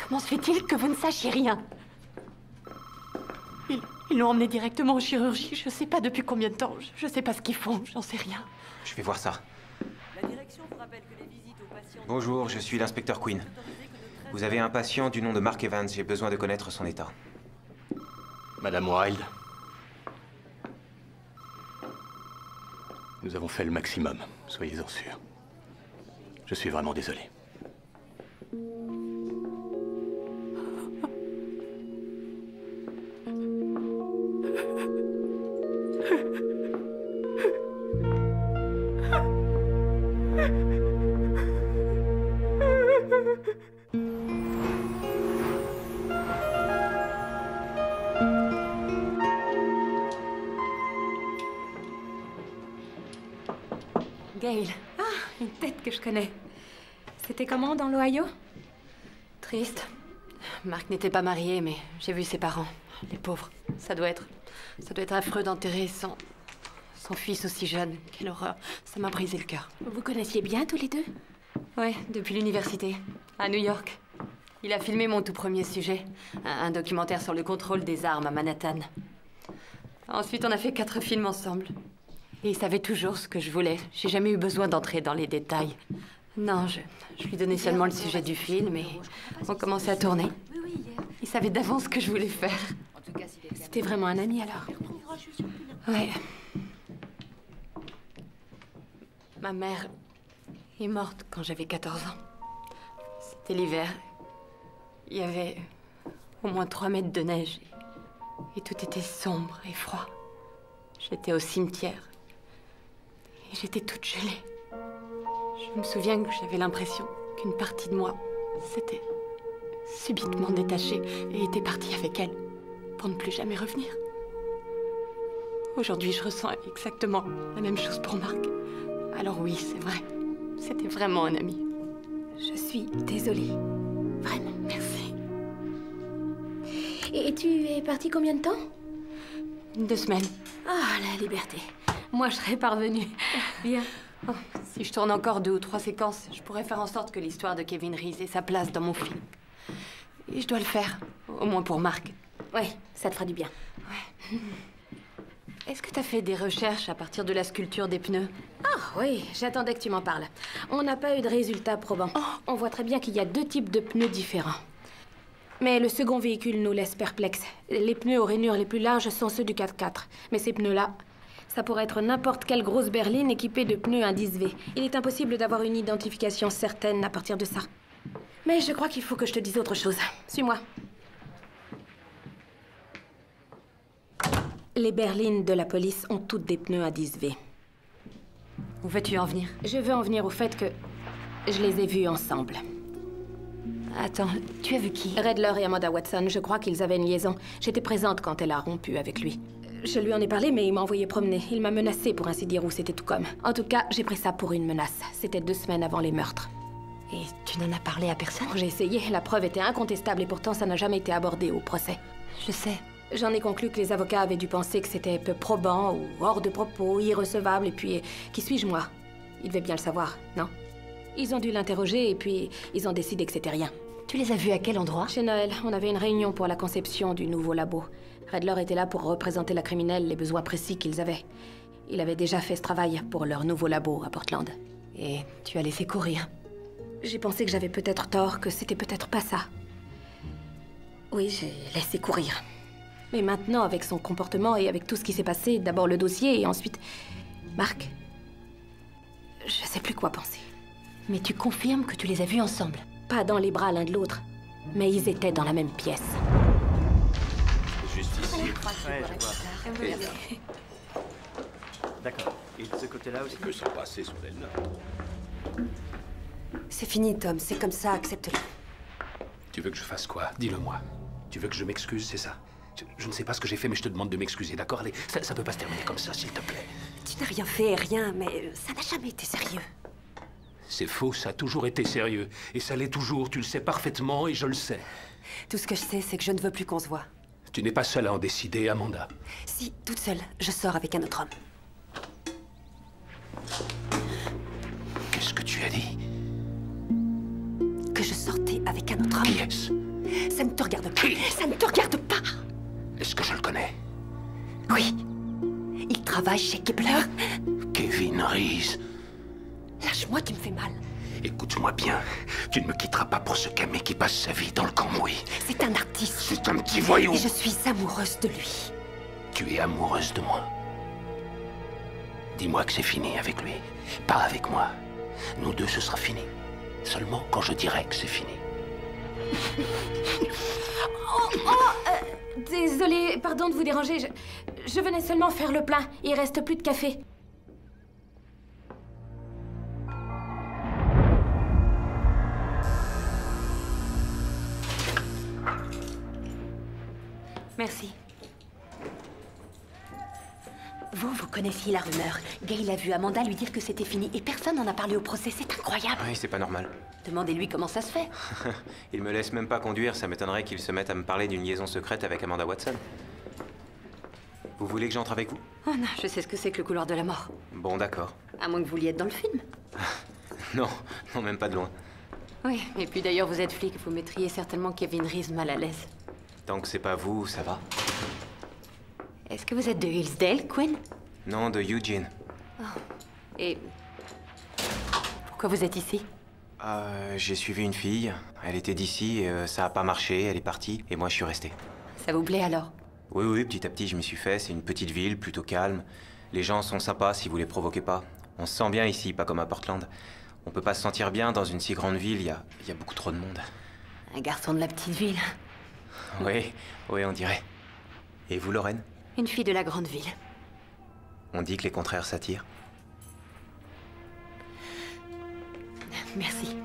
Comment se fait-il que vous ne sachiez rien? Ils l'ont emmené directement en chirurgie. Je sais pas depuis combien de temps. Je sais pas ce qu'ils font. J'en sais rien. Je vais voir ça. Bonjour, je suis l'inspecteur Quinn. Vous avez un patient du nom de Mark Evans. J'ai besoin de connaître son état. Madame Wilde, nous avons fait le maximum. Soyez-en sûrs. Je suis vraiment désolé. Gail. Ah, une tête que je connais. C'était comment dans l'Ohio? Triste. Mark n'était pas marié, mais j'ai vu ses parents. Les pauvres. Ça doit être affreux d'enterrer son fils aussi jeune. Quelle horreur. Ça m'a brisé le cœur. Vous connaissiez bien tous les deux? Ouais, depuis l'université, à New York. Il a filmé mon tout premier sujet, un documentaire sur le contrôle des armes à Manhattan. Ensuite, on a fait 4 films ensemble. Et il savait toujours ce que je voulais. J'ai jamais eu besoin d'entrer dans les détails. Non, je lui donnais seulement le sujet du film et on commençait à tourner. Il savait d'avance ce que je voulais faire. C'était vraiment un ami alors? Ouais. Ma mère est morte quand j'avais 14 ans. C'était l'hiver. Il y avait au moins 3 mètres de neige. Et tout était sombre et froid. J'étais au cimetière. Et j'étais toute gelée. Je me souviens que j'avais l'impression qu'une partie de moi s'était subitement détachée et était partie avec elle. pour ne plus jamais revenir. Aujourd'hui, je ressens exactement la même chose pour Marc. Alors oui, c'est vrai. C'était vraiment un ami. Je suis désolée. Vraiment, merci. Et tu es partie combien de temps? 2 semaines. Ah, la liberté. Moi, je serais parvenue. Bien. Oh, si je tourne encore 2 ou 3 séquences, je pourrais faire en sorte que l'histoire de Kevin Reese ait sa place dans mon film. Et je dois le faire, au moins pour Marc. Ouais, ça te fera du bien. Ouais. Est-ce que t'as fait des recherches à partir de la sculpture des pneus? Ah oui, j'attendais que tu m'en parles. On n'a pas eu de résultats probants. On voit très bien qu'il y a 2 types de pneus différents. Mais le second véhicule nous laisse perplexes. Les pneus aux rainures les plus larges sont ceux du 4x4. Mais ces pneus-là, ça pourrait être n'importe quelle grosse berline équipée de pneus indice V. Il est impossible d'avoir une identification certaine à partir de ça. Mais je crois qu'il faut que je te dise autre chose. Suis-moi. Les berlines de la police ont toutes des pneus indice V. Où veux-tu en venir? Je veux en venir au fait que je les ai vus ensemble. Attends, tu as vu qui? Redler et Amanda Watson, je crois qu'ils avaient une liaison. J'étais présente quand elle a rompu avec lui. Je lui en ai parlé, mais il m'a envoyé promener. Il m'a menacé pour ainsi dire, ou c'était tout comme. En tout cas, j'ai pris ça pour une menace. C'était 2 semaines avant les meurtres. Et tu n'en as parlé à personne? J'ai essayé, la preuve était incontestable et pourtant ça n'a jamais été abordé au procès. Je sais. J'en ai conclu que les avocats avaient dû penser que c'était peu probant ou hors de propos, irrecevable, et puis... Qui suis-je, moi? Ils devaient bien le savoir, non? Ils ont dû l'interroger et puis ils ont décidé que c'était rien. Tu les as vus à quel endroit? Chez Noël. On avait une réunion pour la conception du nouveau labo. Redler était là pour représenter la criminelle, les besoins précis qu'ils avaient. Il avait déjà fait ce travail pour leur nouveau labo à Portland. Et tu as laissé courir? J'ai pensé que j'avais peut-être tort, que c'était peut-être pas ça. Oui, j'ai laissé courir. Mais maintenant, avec son comportement et avec tout ce qui s'est passé, d'abord le dossier et ensuite... Marc, je sais plus quoi penser. Mais tu confirmes que tu les as vus ensemble? Pas dans les bras l'un de l'autre, mais ils étaient dans la même pièce. Juste ici. Ouais, je vois. D'accord. Et de ce côté-là aussi? On peut s'en passer sur elle. C'est fini, Tom. C'est comme ça, accepte-le. Tu veux que je fasse quoi? Dis-le-moi. Tu veux que je m'excuse, c'est ça? Je ne sais pas ce que j'ai fait, mais je te demande de m'excuser, d'accord? Allez, ça peut pas se terminer comme ça, s'il te plaît. Tu n'as rien fait, rien, mais ça n'a jamais été sérieux. C'est faux, ça a toujours été sérieux. Et ça l'est toujours, tu le sais parfaitement et je le sais. Tout ce que je sais, c'est que je ne veux plus qu'on se voit. Tu n'es pas seule à en décider, Amanda. Si, toute seule, je sors avec un autre homme. Qu'est-ce que tu as dit? Que je sortais avec un autre homme. Qui est-ce? Ça ne te regarde pas. Ça ne te regarde pas. Est-ce que je le connais? Oui. Il travaille chez Kepler. Kevin Reese. Lâche-moi, tu me fais mal. Écoute-moi bien. Tu ne me quitteras pas pour ce gamin qui passe sa vie dans le cambouis. C'est un artiste. C'est un petit voyou. Et je suis amoureuse de lui. Tu es amoureuse de moi. Dis-moi que c'est fini avec lui. Pas avec moi. Nous deux, ce sera fini. Seulement quand je dirai que c'est fini. Désolée, pardon de vous déranger. Je venais seulement faire le plein. Il reste plus de café. Merci. Vous connaissiez la rumeur. Gail a vu Amanda lui dire que c'était fini et personne n'en a parlé au procès. C'est incroyable. Oui, c'est pas normal. Demandez-lui comment ça se fait. Il me laisse même pas conduire, ça m'étonnerait qu'il se mette à me parler d'une liaison secrète avec Amanda Watson. Vous voulez que j'entre avec vous? Oh non, je sais ce que c'est que le couloir de la mort. Bon, d'accord. À moins que vous vouliez être dans le film. Non, non, même pas de loin. Oui, et puis d'ailleurs, vous êtes flic, vous mettriez certainement Kevin Reese mal à l'aise. Tant que c'est pas vous, ça va. Est-ce que vous êtes de Hillsdale, Quinn? Non, de Eugene. Oh. Et... pourquoi vous êtes ici? J'ai suivi une fille. Elle était d'ici, ça a pas marché, elle est partie, et moi je suis resté. Ça vous plaît alors? Oui, oui, petit à petit je m'y suis fait. C'est une petite ville, plutôt calme. Les gens sont sympas si vous les provoquez pas. On se sent bien ici, pas comme à Portland. On peut pas se sentir bien dans une si grande ville, il y a beaucoup trop de monde. Un garçon de la petite ville. Oui, oui, on dirait. Et vous, Lorraine? Une fille de la grande ville. On dit que les contraires s'attirent. Merci.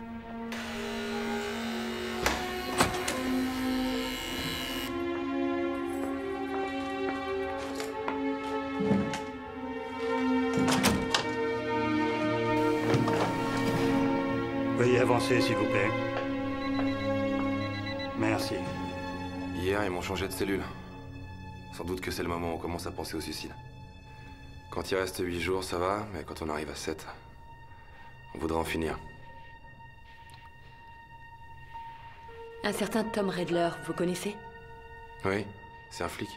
Avancez, s'il vous plaît. Merci. Hier, ils m'ont changé de cellule. Sans doute que c'est le moment où on commence à penser au suicide. Quand il reste 8 jours, ça va, mais quand on arrive à 7, on voudrait en finir. Un certain Tom Redler, vous connaissez? Oui, c'est un flic.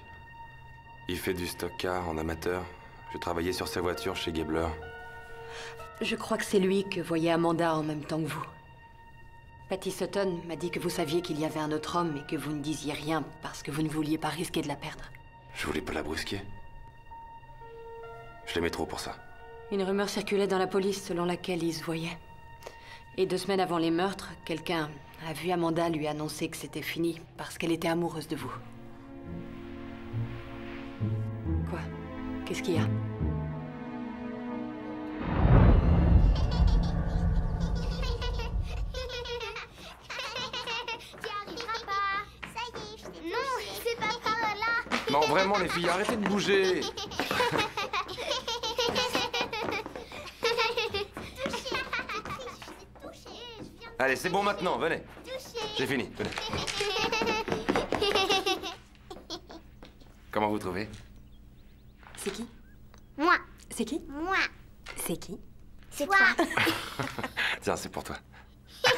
Il fait du stock car en amateur. Je travaillais sur sa voiture chez Gabler. Je crois que c'est lui que voyait Amanda en même temps que vous. Patty Sutton m'a dit que vous saviez qu'il y avait un autre homme et que vous ne disiez rien parce que vous ne vouliez pas risquer de la perdre. Je voulais pas la brusquer. Je l'aimais trop pour ça. Une rumeur circulait dans la police selon laquelle ils se voyaient. Et 2 semaines avant les meurtres, quelqu'un a vu Amanda lui annoncer que c'était fini parce qu'elle était amoureuse de vous. Quoi? Qu'est-ce qu'il y a? Non, vraiment, les filles, arrêtez de bouger. Allez, c'est bon maintenant, venez. J'ai fini, venez. Comment vous trouvez? C'est qui? Moi. C'est qui? Moi. C'est qui? C'est toi. Tiens, c'est pour toi. C'est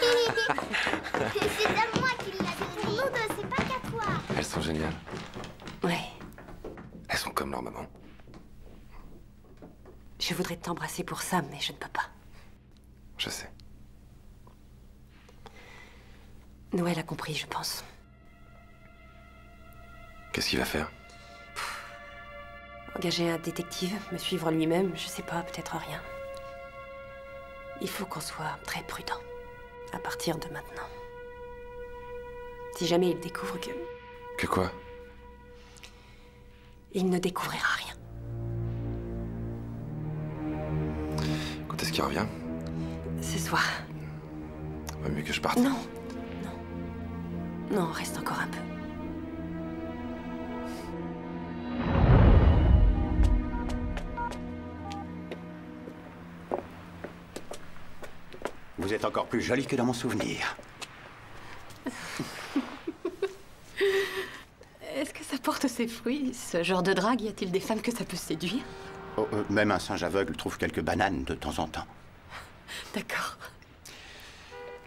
à moi qui l'a donné. Pour nous deux, c'est pas qu'à toi. Elles sont géniales. Ouais. Elles sont comme leur maman. Je voudrais t'embrasser pour ça, mais je ne peux pas. Je sais. Noël a compris, je pense. Qu'est-ce qu'il va faire? Engager un détective, me suivre lui-même, je sais pas, peut-être rien. Il faut qu'on soit très prudent, à partir de maintenant. Si jamais il découvre que... Que quoi? Il ne découvrira rien. Quand est-ce qu'il revient? Ce soir. Vaut mieux que je parte. Non. Non, reste encore un peu. Vous êtes encore plus jolie que dans mon souvenir. Est-ce que ça porte ses fruits, ce genre de drague? Y a-t-il des femmes que ça peut séduire? Oh, même un singe aveugle trouve quelques bananes de temps en temps. D'accord.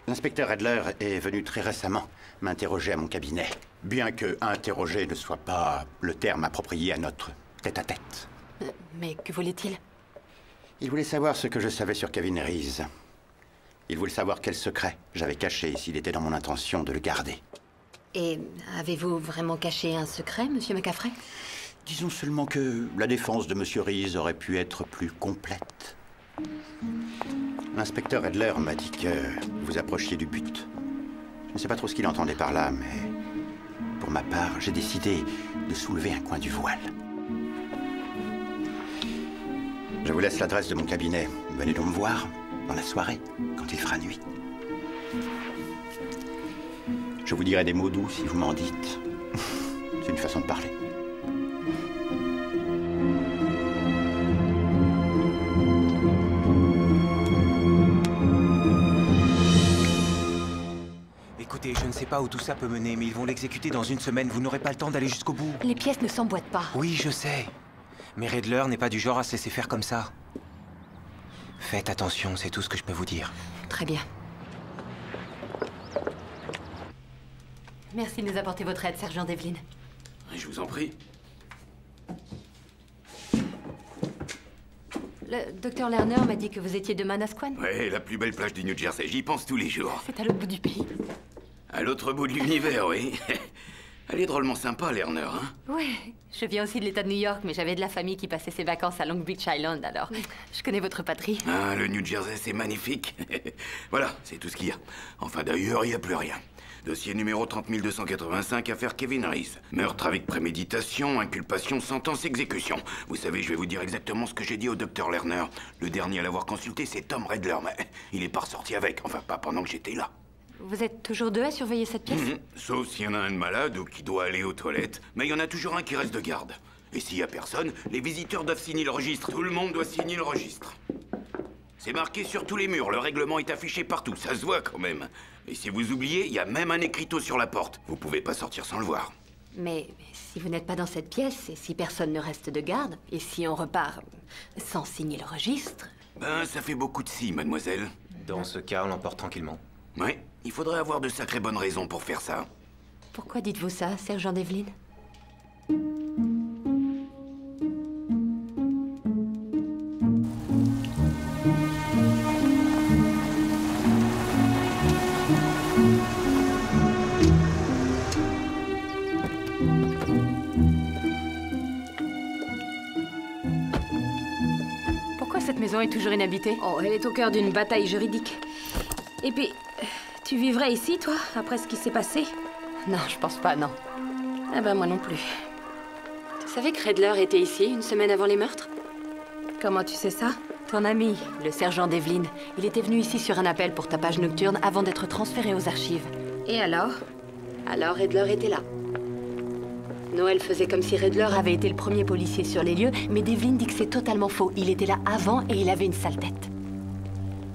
L'inspecteur Redler est venu très récemment m'interroger à mon cabinet. Bien que interroger ne soit pas le terme approprié à notre tête-à-tête. Mais que voulait-il? Il voulait savoir ce que je savais sur Kevin Reese. Il voulait savoir quel secret j'avais caché et s'il était dans mon intention de le garder. Et avez-vous vraiment caché un secret, monsieur McCaffrey? Disons seulement que la défense de monsieur Reese aurait pu être plus complète. L'inspecteur Redler m'a dit que vous approchiez du but. Je ne sais pas trop ce qu'il entendait par là, mais pour ma part, j'ai décidé de soulever un coin du voile. Je vous laisse l'adresse de mon cabinet. Venez donc me voir dans la soirée, quand il fera nuit. Je vous dirai des mots doux si vous m'en dites. C'est une façon de parler. Écoutez, je ne sais pas où tout ça peut mener, mais ils vont l'exécuter dans 1 semaine. Vous n'aurez pas le temps d'aller jusqu'au bout. Les pièces ne s'emboîtent pas. Oui, je sais. Mais Redler n'est pas du genre à se laisser faire comme ça. Faites attention, c'est tout ce que je peux vous dire. Très bien. Merci de nous apporter votre aide, sergent Devlin. Je vous en prie. Le docteur Lerner m'a dit que vous étiez de Manasquan. Ouais, la plus belle plage du New Jersey, j'y pense tous les jours. C'est à l'autre bout du pays. À l'autre bout de l'univers, oui. Elle est drôlement sympa, Lerner, hein? Ouais, je viens aussi de l'État de New York, mais j'avais de la famille qui passait ses vacances à Long Beach Island, alors je connais votre patrie. Ah, le New Jersey, c'est magnifique. Voilà, c'est tout ce qu'il y a. Enfin, d'ailleurs, il n'y a plus rien. Dossier numéro 30285, affaire Kevin Reese. Meurtre avec préméditation, inculpation, sentence, exécution. Vous savez, je vais vous dire exactement ce que j'ai dit au docteur Lerner. Le dernier à l'avoir consulté, c'est Tom Redler, mais il est pas ressorti avec. Enfin, pas pendant que j'étais là. Vous êtes toujours deux à surveiller cette pièce? Sauf s'il y en a un de malade ou qui doit aller aux toilettes. Mais il y en a toujours un qui reste de garde. Et s'il y a personne, les visiteurs doivent signer le registre. Tout le monde doit signer le registre. C'est marqué sur tous les murs, le règlement est affiché partout, ça se voit quand même. Et si vous oubliez, il y a même un écriteau sur la porte. Vous pouvez pas sortir sans le voir. Mais si vous n'êtes pas dans cette pièce, et si personne ne reste de garde, et si on repart sans signer le registre... Ben, ça fait beaucoup de si, mademoiselle. Dans ce cas, on l'emporte tranquillement. Ouais, il faudrait avoir de sacrées bonnes raisons pour faire ça. Pourquoi dites-vous ça, sergent Devlin? Cette maison est toujours inhabitée. Oh, elle est au cœur d'une bataille juridique. Et puis, tu vivrais ici, toi, après ce qui s'est passé? Non, je pense pas, non. Ah ben, moi non plus. Tu savais que Redler était ici une semaine avant les meurtres? Comment tu sais ça? Ton ami, le sergent Devlin. Il était venu ici sur un appel pour tapage nocturne avant d'être transféré aux archives. Et alors? Alors Redler était là. Noël faisait comme si Redler avait été le premier policier sur les lieux, mais Devlin dit que c'est totalement faux. Il était là avant et il avait une sale tête.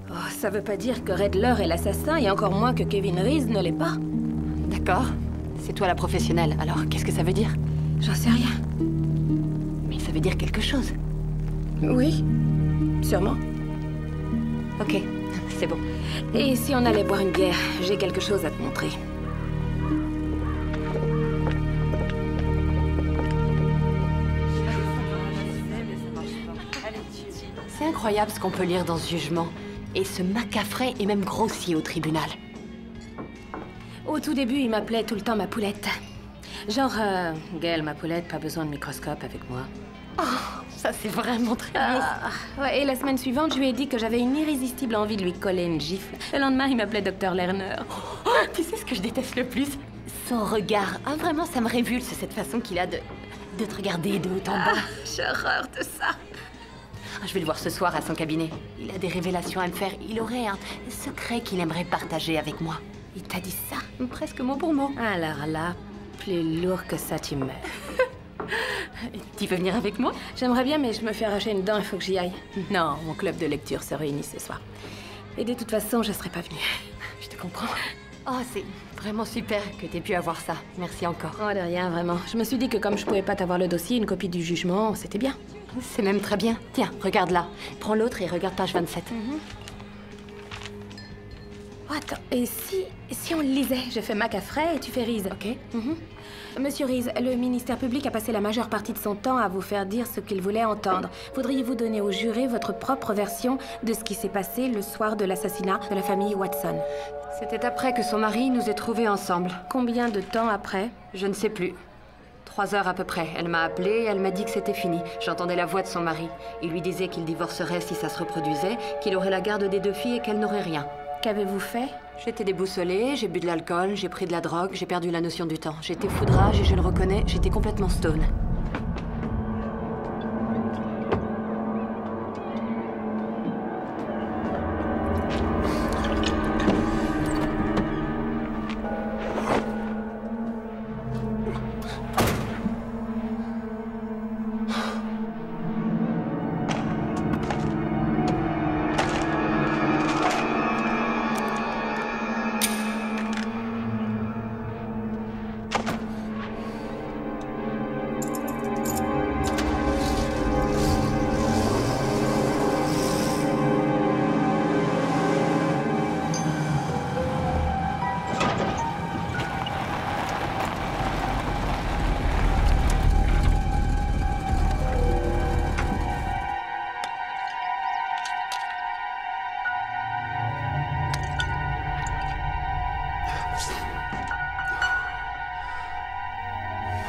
Oh, ça veut pas dire que Redler est l'assassin, et encore moins que Kevin Reese ne l'est pas. D'accord. C'est toi la professionnelle, alors qu'est-ce que ça veut dire? J'en sais rien. Mais ça veut dire quelque chose. Oui, sûrement. Ok, c'est bon. Et si on allait boire une bière? J'ai quelque chose à te montrer. C'est incroyable ce qu'on peut lire dans ce jugement. Et ce macafré est même grossier au tribunal. Au tout début, il m'appelait tout le temps ma poulette. Genre, Gail, ma poulette, pas besoin de microscope avec moi. Oh, ça c'est vraiment très lourd. Ouais, et la semaine suivante, je lui ai dit que j'avais une irrésistible envie de lui coller une gifle. Le lendemain, il m'appelait Dr Lerner. Oh, tu sais ce que je déteste le plus? Son regard. Ah, vraiment, ça me révulse, cette façon qu'il a de te regarder de haut en bas. J'ai horreur de ça. Je vais le voir ce soir à son cabinet. Il a des révélations à me faire. Il aurait un secret qu'il aimerait partager avec moi. Il t'a dit ça? Presque mot pour mot. Alors là, plus lourd que ça, tu meurs. Tu veux venir avec moi? J'aimerais bien, mais je me fais arracher une dent, il faut que j'y aille. Non, mon club de lecture se réunit ce soir. Et de toute façon, je serais pas venue. Je te comprends. Oh, c'est vraiment super que t'aies pu avoir ça. Merci encore. Oh, de rien, vraiment. Je me suis dit que comme je pouvais pas t'avoir le dossier, une copie du jugement, c'était bien. C'est même très bien. Tiens, regarde là. Prends l'autre et regarde page 27. Oh, attends, et si on le lisait? Je fais Macafrey et tu fais Reese. Ok. Monsieur Reese, le ministère public a passé la majeure partie de son temps à vous faire dire ce qu'il voulait entendre. Voudriez-vous donner aux jurés votre propre version de ce qui s'est passé le soir de l'assassinat de la famille Watson? C'était après que son mari nous ait trouvés ensemble. Combien de temps après? Je ne sais plus. 3 heures à peu près. Elle m'a appelé et elle m'a dit que c'était fini. J'entendais la voix de son mari. Il lui disait qu'il divorcerait si ça se reproduisait, qu'il aurait la garde des 2 filles et qu'elle n'aurait rien. Qu'avez-vous fait? J'étais déboussolée, j'ai bu de l'alcool, j'ai pris de la drogue, j'ai perdu la notion du temps. J'étais foudrage et je le reconnais, j'étais complètement stone.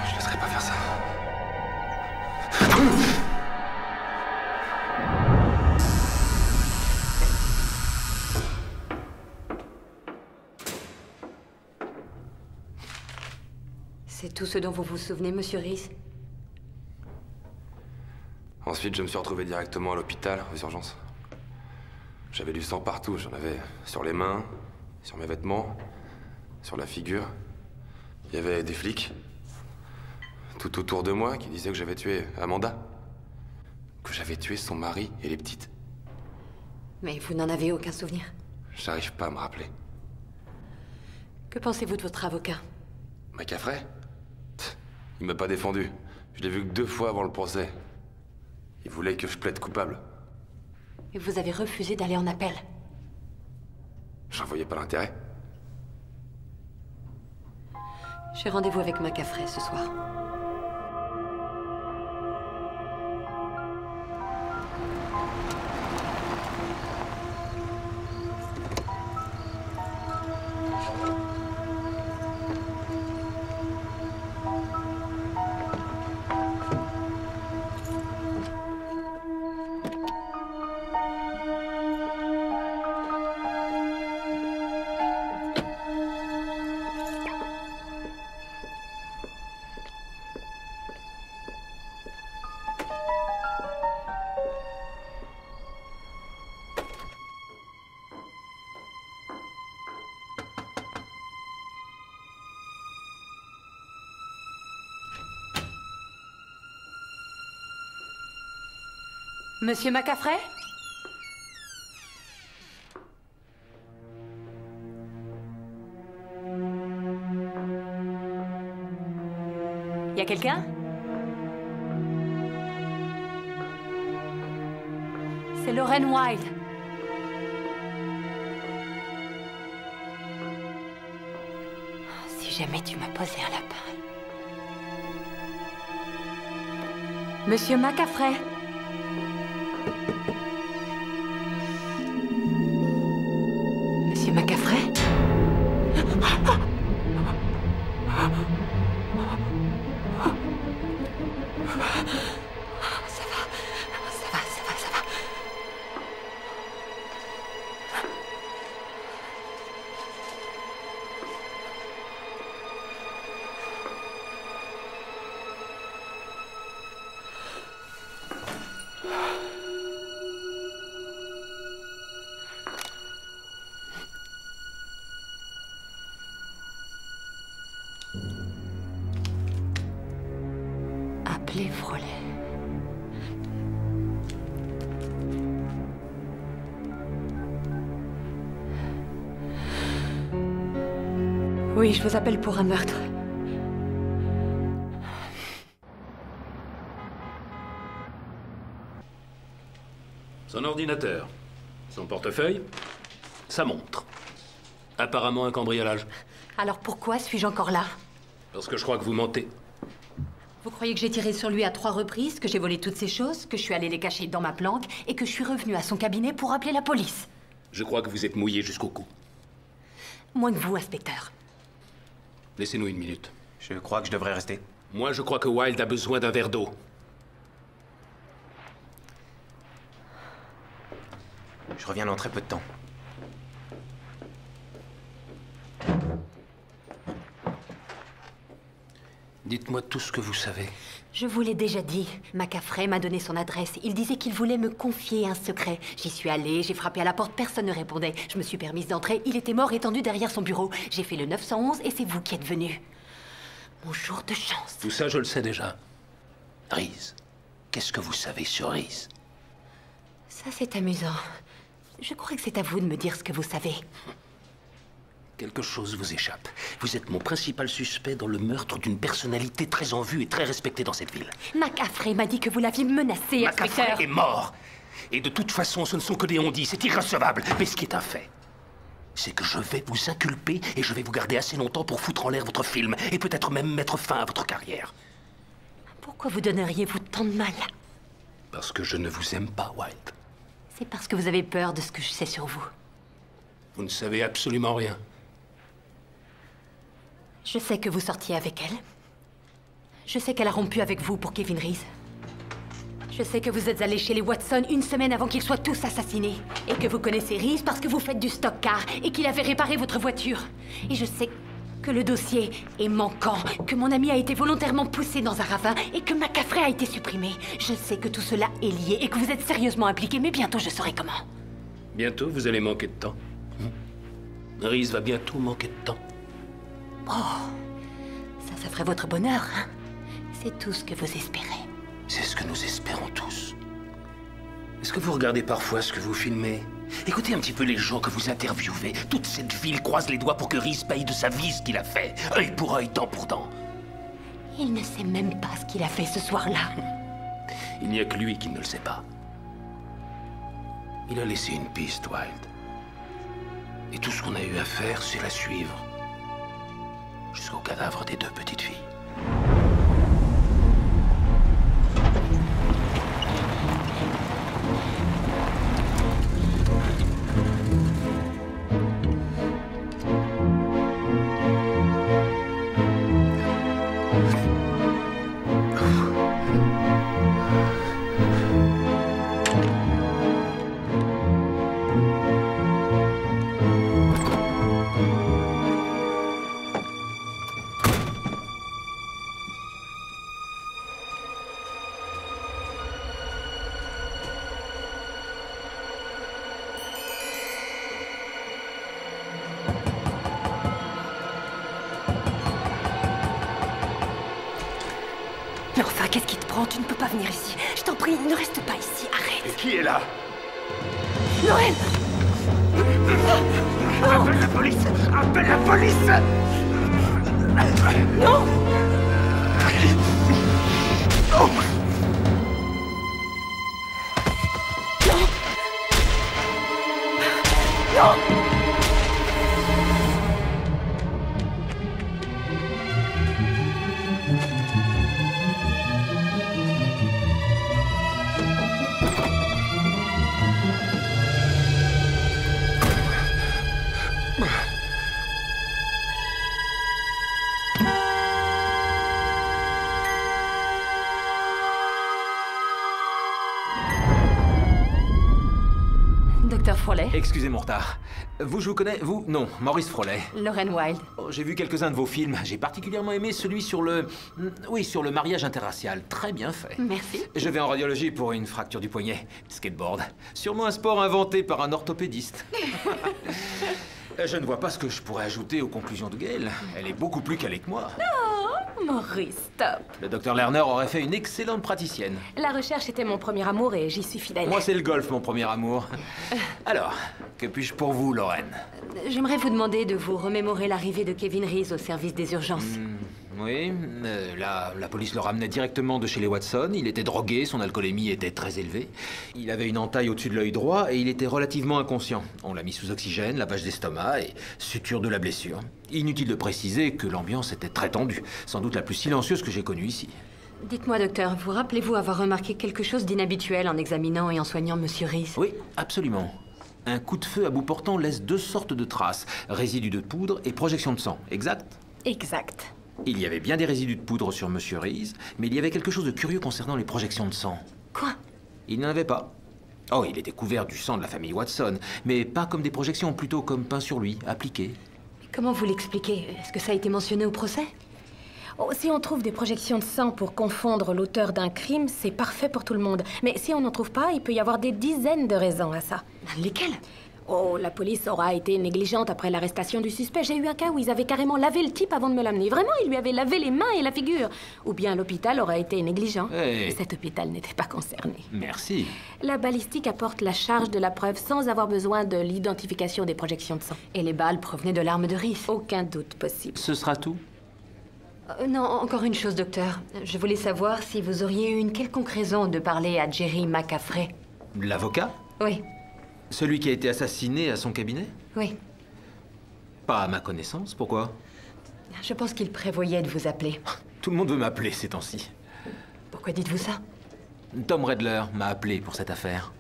Je laisserai pas faire ça. C'est tout ce dont vous vous souvenez, monsieur Reese? Ensuite, je me suis retrouvé directement à l'hôpital, aux urgences. J'avais du sang partout. J'en avais sur les mains, sur mes vêtements, sur la figure. Il y avait des flics tout autour de moi qui disaient que j'avais tué Amanda. Que j'avais tué son mari et les petites. Mais vous n'en avez aucun souvenir? J'arrive pas à me rappeler. Que pensez-vous de votre avocat? Macafrey? Il m'a pas défendu. Je l'ai vu que 2 fois avant le procès. Il voulait que je plaide coupable. Et vous avez refusé d'aller en appel? J'en voyais pas l'intérêt. J'ai rendez-vous avec Macafrey ce soir. Monsieur Macafrey? Y a quelqu'un? C'est Lorraine Wilde. Si jamais tu m'as posé un lapin. Monsieur Macafrey? Monsieur Macafrey? Ça va. Appelez Frolet. Oui, je vous appelle pour un meurtre. Son ordinateur, son portefeuille, sa montre. Apparemment un cambriolage. Alors pourquoi suis-je encore là? Parce que je crois que vous mentez. Vous croyez que j'ai tiré sur lui à 3 reprises, que j'ai volé toutes ces choses, que je suis allée les cacher dans ma planque et que je suis revenue à son cabinet pour appeler la police? Je crois que vous êtes mouillé jusqu'au cou. Moins que vous, inspecteur. Laissez-nous une minute. Je crois que je devrais rester. Moi, je crois que Wilde a besoin d'un verre d'eau. Je reviens dans très peu de temps. Dites-moi tout ce que vous savez. Je vous l'ai déjà dit. Macafrey m'a donné son adresse. Il disait qu'il voulait me confier un secret. J'y suis allée, j'ai frappé à la porte, personne ne répondait. Je me suis permise d'entrer, il était mort étendu derrière son bureau. J'ai fait le 911 et c'est vous qui êtes venu. Mon jour de chance. Tout ça, je le sais déjà. Reese, qu'est-ce que vous savez sur Reese? Ça, c'est amusant. Je crois que c'est à vous de me dire ce que vous savez. Quelque chose vous échappe. Vous êtes mon principal suspect dans le meurtre d'une personnalité très en vue et très respectée dans cette ville. Macafrey m'a dit que vous l'aviez menacé, inspecteur. Macafrey est mort. Et de toute façon, ce ne sont que des on-dit. C'est irrecevable. Mais ce qui est un fait, c'est que je vais vous inculper et je vais vous garder assez longtemps pour foutre en l'air votre film et peut-être même mettre fin à votre carrière. Pourquoi vous donneriez-vous tant de mal? Parce que je ne vous aime pas, Wilde. C'est parce que vous avez peur de ce que je sais sur vous. Vous ne savez absolument rien. Je sais que vous sortiez avec elle. Je sais qu'elle a rompu avec vous pour Kevin Reese. Je sais que vous êtes allé chez les Watson une semaine avant qu'ils soient tous assassinés. Et que vous connaissez Reese parce que vous faites du stock car et qu'il avait réparé votre voiture. Et je sais que le dossier est manquant, que mon ami a été volontairement poussé dans un ravin et que Macafrey a été supprimé. Je sais que tout cela est lié et que vous êtes sérieusement impliqué, mais bientôt je saurai comment. Bientôt, vous allez manquer de temps. Reese va bientôt manquer de temps. Oh, ça ferait votre bonheur, hein? C'est tout ce que vous espérez. C'est ce que nous espérons tous. Est-ce que vous regardez parfois ce que vous filmez? Écoutez un petit peu les gens que vous interviewez. Toute cette ville croise les doigts pour que Reese paye de sa vie ce qu'il a fait. Œil pour œil, dent pour dent. Il ne sait même pas ce qu'il a fait ce soir-là. Il n'y a que lui qui ne le sait pas. Il a laissé une piste, Wilde. Et tout ce qu'on a eu à faire, c'est la suivre. Jusqu'au cadavre des 2 petites filles. Mais enfin, qu'est-ce qui te prend? Tu ne peux pas venir ici. Je t'en prie, ne reste pas ici. Arrête. Et qui est là? Noël! Appelle la police! Appelle la police! Non! Oh. Non! Docteur Frawley. Excusez mon retard. Vous, je vous connais, vous? Non, Maurice Frawley. Lorraine Wilde. Oh, j'ai vu quelques-uns de vos films. J'ai particulièrement aimé celui sur le... Oui, sur le mariage interracial. Très bien fait. Merci. Je vais en radiologie pour une fracture du poignet. Skateboard. Sûrement un sport inventé par un orthopédiste. Je ne vois pas ce que je pourrais ajouter aux conclusions de Gail. Elle est beaucoup plus calée que moi. Oh, Maurice, stop. Le docteur Lerner aurait fait une excellente praticienne. La recherche était mon premier amour et j'y suis fidèle. Moi, c'est le golf, mon premier amour. Alors, que puis-je pour vous, Lorraine? J'aimerais vous demander de vous remémorer l'arrivée de Kevin Reese au service des urgences. Oui, la police le ramenait directement de chez les Watson. Il était drogué, son alcoolémie était très élevée. Il avait une entaille au-dessus de l'œil droit et il était relativement inconscient. On l'a mis sous oxygène, lavage d'estomac et suture de la blessure. Inutile de préciser que l'ambiance était très tendue, sans doute la plus silencieuse que j'ai connue ici. Dites-moi, docteur, vous rappelez-vous avoir remarqué quelque chose d'inhabituel en examinant et en soignant Monsieur Reese? Oui, absolument. Un coup de feu à bout portant laisse 2 sortes de traces, résidus de poudre et projection de sang, exact? Exact. Il y avait bien des résidus de poudre sur Monsieur Reese, mais il y avait quelque chose de curieux concernant les projections de sang. Quoi? Il n'en avait pas. Oh, il était couvert du sang de la famille Watson, mais pas comme des projections, plutôt comme peint sur lui, appliqué. Comment vous l'expliquez? Est-ce que ça a été mentionné au procès? Oh, si on trouve des projections de sang pour confondre l'auteur d'un crime, c'est parfait pour tout le monde. Mais si on n'en trouve pas, il peut y avoir des dizaines de raisons à ça. Lesquelles? Oh, la police aura été négligente après l'arrestation du suspect. J'ai eu un cas où ils avaient carrément lavé le type avant de me l'amener. Vraiment, ils lui avaient lavé les mains et la figure. Ou bien l'hôpital aura été négligent. Hey. Et cet hôpital n'était pas concerné. Merci. La balistique apporte la charge de la preuve sans avoir besoin de l'identification des projections de sang. Et les balles provenaient de l'arme de Reese? Aucun doute possible. Ce sera tout? Non, encore une chose, docteur. Je voulais savoir si vous auriez eu une quelconque raison de parler à Jerry McCaffrey. L'avocat? Oui, Celui qui a été assassiné à son cabinet? oui. Pas à ma connaissance, pourquoi? Je pense qu'il prévoyait de vous appeler. Tout le monde veut m'appeler ces temps-ci. Pourquoi dites-vous ça? Tom Redler m'a appelé pour cette affaire.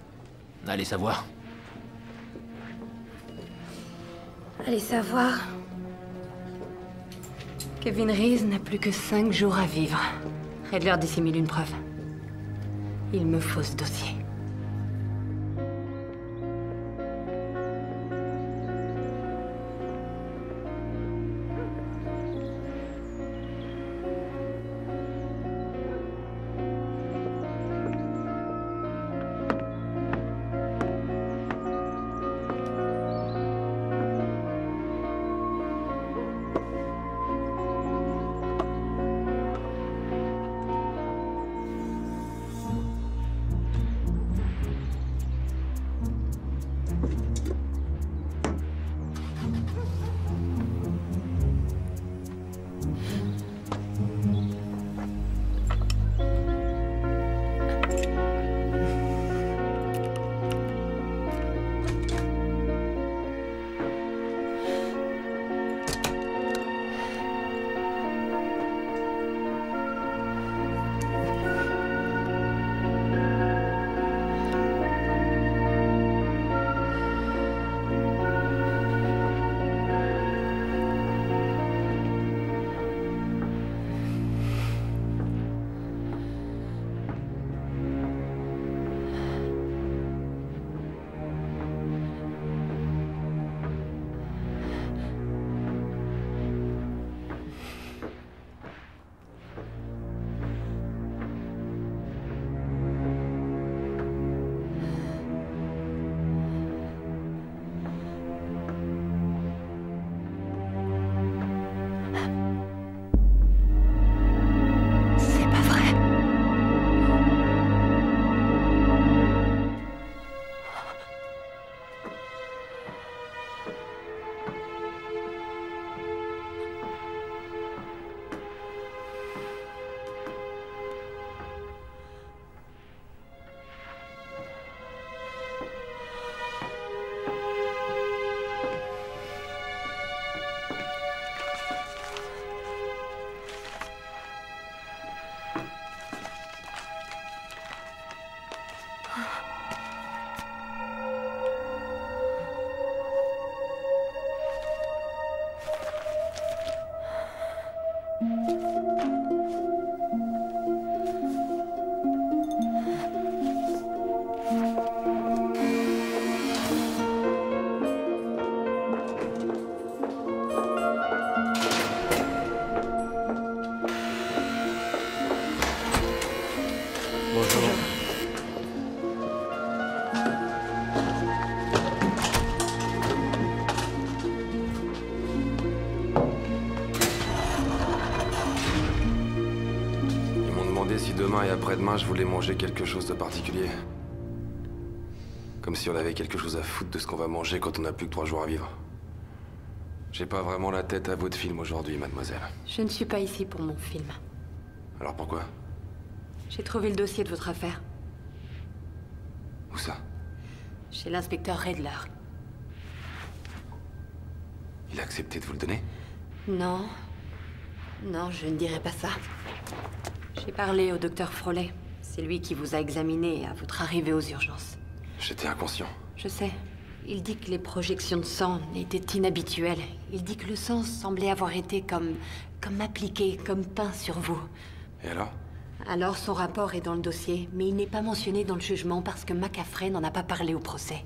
Allez savoir. Allez savoir. Kevin Reese n'a plus que 5 jours à vivre. Redler dissimule une preuve. Il me faut ce dossier. Si demain et après-demain, je voulais manger quelque chose de particulier. Comme si on avait quelque chose à foutre de ce qu'on va manger quand on n'a plus que 3 jours à vivre. J'ai pas vraiment la tête à votre film aujourd'hui, mademoiselle. Je ne suis pas ici pour mon film. Alors pourquoi? J'ai trouvé le dossier de votre affaire. Où ça? Chez l'inspecteur Redler. Il a accepté de vous le donner? Non. Non, je ne dirais pas ça. J'ai parlé au docteur Frawley. C'est lui qui vous a examiné à votre arrivée aux urgences. J'étais inconscient. Je sais. Il dit que les projections de sang étaient inhabituelles. Il dit que le sang semblait avoir été comme appliqué, comme peint sur vous. Et alors? Alors son rapport est dans le dossier, mais il n'est pas mentionné dans le jugement parce que McCaffrey n'en a pas parlé au procès.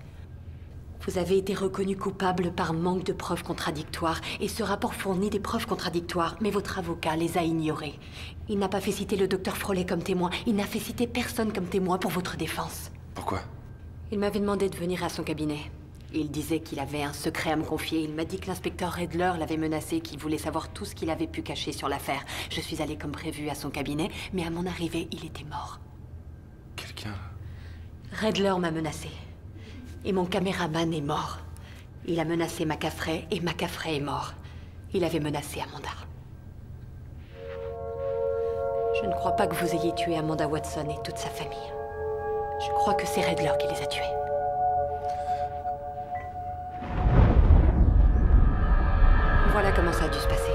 Vous avez été reconnu coupable par manque de preuves contradictoires, et ce rapport fournit des preuves contradictoires, mais votre avocat les a ignorées. Il n'a pas fait citer le docteur Frawley comme témoin, il n'a fait citer personne comme témoin pour votre défense. Pourquoi? Il m'avait demandé de venir à son cabinet. Il disait qu'il avait un secret à me confier. Il m'a dit que l'inspecteur Redler l'avait menacé, qu'il voulait savoir tout ce qu'il avait pu cacher sur l'affaire. Je suis allée comme prévu à son cabinet, mais à mon arrivée, il était mort. Quelqu'un? Redler m'a menacé. Et mon caméraman est mort. Il a menacé McCaffrey et McCaffrey est mort. Il avait menacé Amanda. Je ne crois pas que vous ayez tué Amanda Watson et toute sa famille. Je crois que c'est Redler qui les a tués. Voilà comment ça a dû se passer.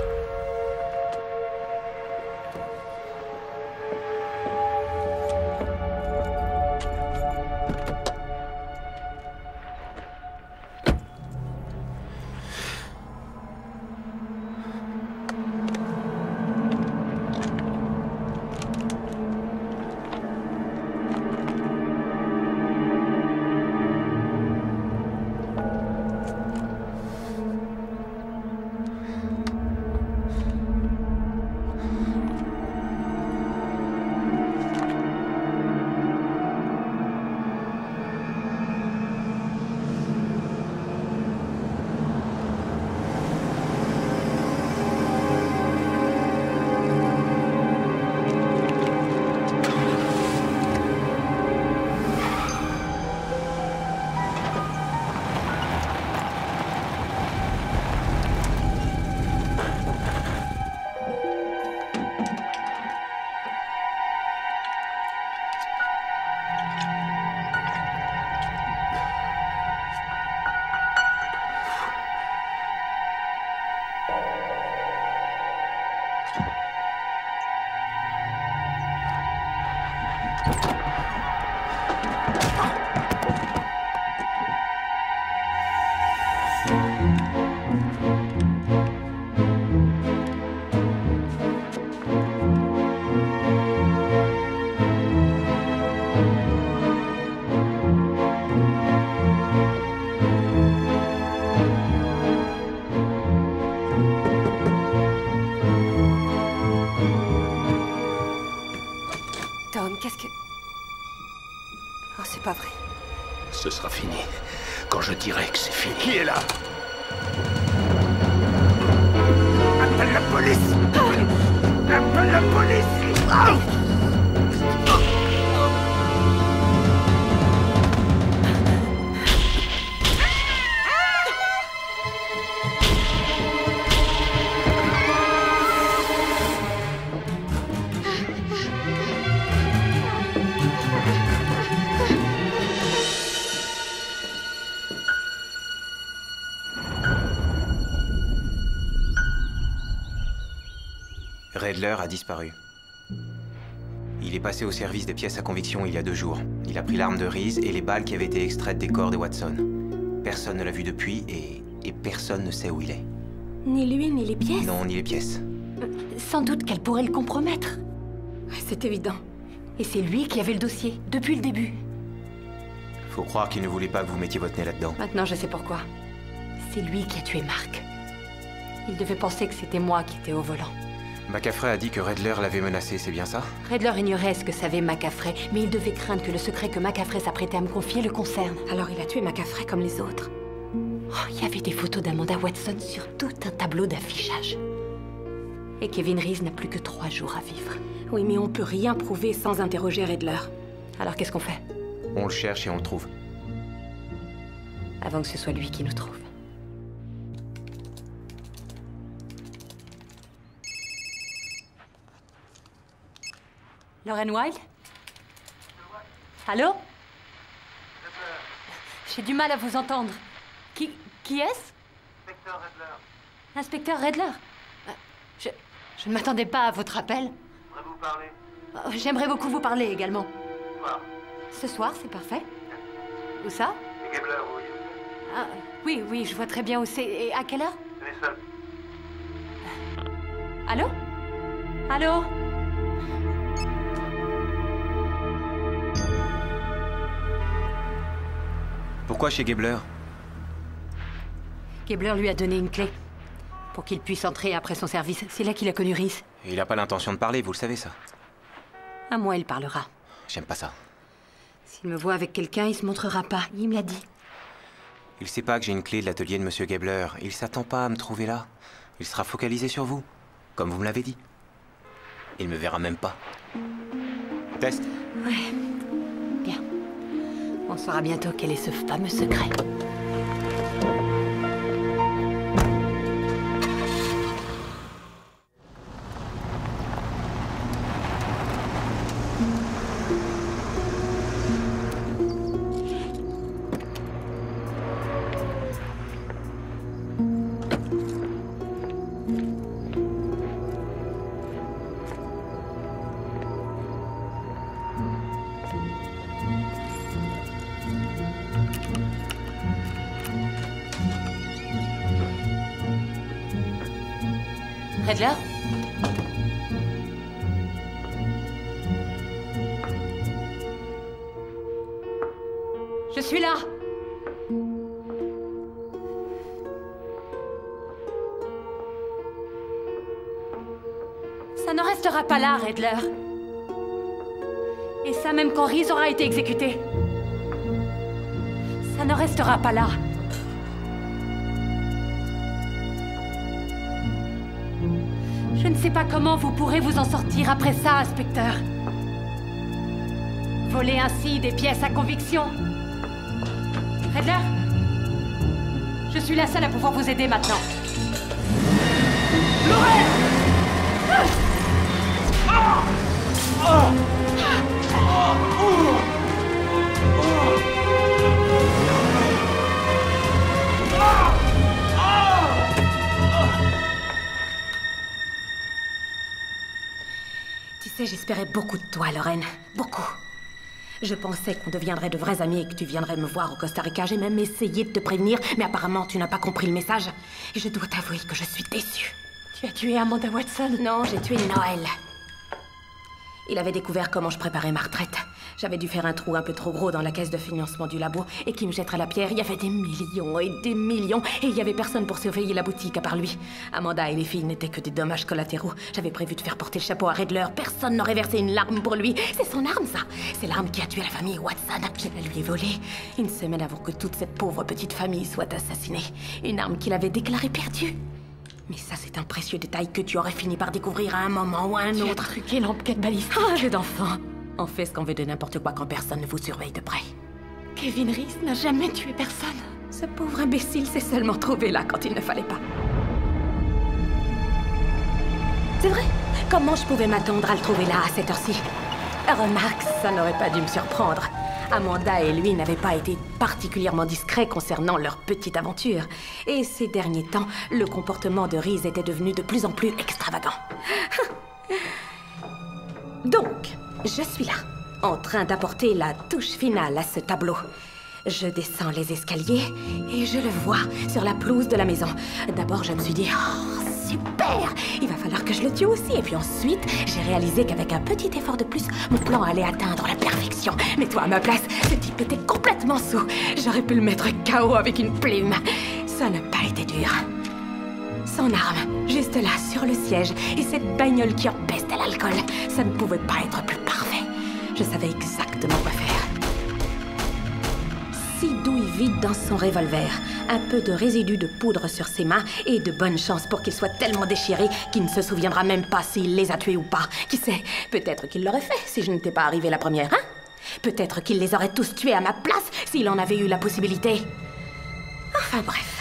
Ce sera fini quand je dirai que c'est fini. Qui est là? Appelle la police! Appelle la police! Redler a disparu. Il est passé au service des pièces à conviction il y a 2 jours. Il a pris l'arme de Reese et les balles qui avaient été extraites des corps de Watson. Personne ne l'a vu depuis et personne ne sait où il est. Ni lui, ni les pièces? Non, ni les pièces. Sans doute qu'elle pourrait le compromettre. C'est évident. Et c'est lui qui avait le dossier, depuis le début. Faut croire qu'il ne voulait pas que vous mettiez votre nez là-dedans. Maintenant, je sais pourquoi. C'est lui qui a tué Mark. Il devait penser que c'était moi qui étais au volant. McCaffrey a dit que Redler l'avait menacé, c'est bien ça? Redler ignorait ce que savait McCaffrey, mais il devait craindre que le secret que McCaffrey s'apprêtait à me confier le concerne. Alors il a tué McCaffrey comme les autres. Oh, il y avait des photos d'Amanda Watson sur tout un tableau d'affichage. Et Kevin Reese n'a plus que 3 jours à vivre. Oui, mais on peut rien prouver sans interroger Redler. Alors qu'est-ce qu'on fait? On le cherche et on le trouve. Avant que ce soit lui qui nous trouve. Lauren Wilde? Allô? J'ai du mal à vous entendre. Qui est-ce? Inspecteur Redler. Inspecteur Redler? Je ne m'attendais pas à votre appel. J'aimerais vous parler. J'aimerais beaucoup vous parler également. Ce soir. Ce soir, c'est parfait. Où ça? Gabler, oui. Ah, oui, je vois très bien où c'est. Et à quelle heure? Venez seul. Allô? Allô? Pourquoi chez Gabler? Gabler lui a donné une clé. Pour qu'il puisse entrer après son service. C'est là qu'il a connu Reese. Il n'a pas l'intention de parler, vous le savez ça. À moi, il parlera. J'aime pas ça. S'il me voit avec quelqu'un, il se montrera pas. Il me l'a dit. Il sait pas que j'ai une clé de l'atelier de Monsieur Gabler. Il s'attend pas à me trouver là. Il sera focalisé sur vous, comme vous me l'avez dit. Il me verra même pas. Test. Ouais. Bien. On saura bientôt quel est ce fameux secret. Redler? Je suis là. Ça ne restera pas là, Redler. Et ça même quand Reese aura été exécuté. Ça ne restera pas là. Je ne sais pas comment vous pourrez vous en sortir après ça, inspecteur. Voler ainsi des pièces à conviction. Redler? Je suis la seule à pouvoir vous aider maintenant. Lauren! Tu sais, j'espérais beaucoup de toi, Lauren. Beaucoup. Je pensais qu'on deviendrait de vrais amis et que tu viendrais me voir au Costa Rica. J'ai même essayé de te prévenir, mais apparemment tu n'as pas compris le message. Et je dois t'avouer que je suis déçue. Tu as tué Amanda Watson? Non, j'ai tué Noël. Il avait découvert comment je préparais ma retraite. J'avais dû faire un trou un peu trop gros dans la caisse de financement du labo et qui me jetterait la pierre. Il y avait des millions et des millions et il y avait personne pour surveiller la boutique à part lui. Amanda et les filles n'étaient que des dommages collatéraux. J'avais prévu de faire porter le chapeau à Redler. Personne n'aurait versé une larme pour lui. C'est son arme, ça. C'est l'arme qui a tué la famille Watson. Je la lui ai volée une semaine avant que toute cette pauvre petite famille soit assassinée. Une arme qu'il avait déclarée perdue. Mais ça, c'est un précieux détail que tu aurais fini par découvrir à un moment ou à un autre. Tu as truqué l'enquête balistique. Ah, jeu d'enfant. On fait ce qu'on veut de n'importe quoi quand personne ne vous surveille de près. Kevin Reese n'a jamais tué personne. Ce pauvre imbécile s'est seulement trouvé là quand il ne fallait pas. C'est vrai. Comment je pouvais m'attendre à le trouver là à cette heure-ci? Remarque, ça n'aurait pas dû me surprendre. Amanda et lui n'avaient pas été particulièrement discrets concernant leur petite aventure. Et ces derniers temps, le comportement de Reese était devenu de plus en plus extravagant. Donc, je suis là, en train d'apporter la touche finale à ce tableau. Je descends les escaliers et je le vois sur la pelouse de la maison. D'abord, je me suis dit, oh, super! faire. Il va falloir que je le tue aussi. Et puis ensuite, j'ai réalisé qu'avec un petit effort de plus, mon plan allait atteindre la perfection. Mais toi, à ma place, ce type était complètement saoul. J'aurais pu le mettre KO avec une plume. Ça n'a pas été dur. Son arme, juste là, sur le siège, et cette bagnole qui empeste à l'alcool, ça ne pouvait pas être plus parfait. Je savais exactement quoi faire. 6 douilles vides dans son revolver, un peu de résidu de poudre sur ses mains, et de bonnes chances pour qu'il soit tellement déchiré qu'il ne se souviendra même pas s'il les a tués ou pas. Qui sait, peut-être qu'il l'aurait fait si je n'étais pas arrivée la première, hein? Peut-être qu'il les aurait tous tués à ma place s'il en avait eu la possibilité. Enfin bref.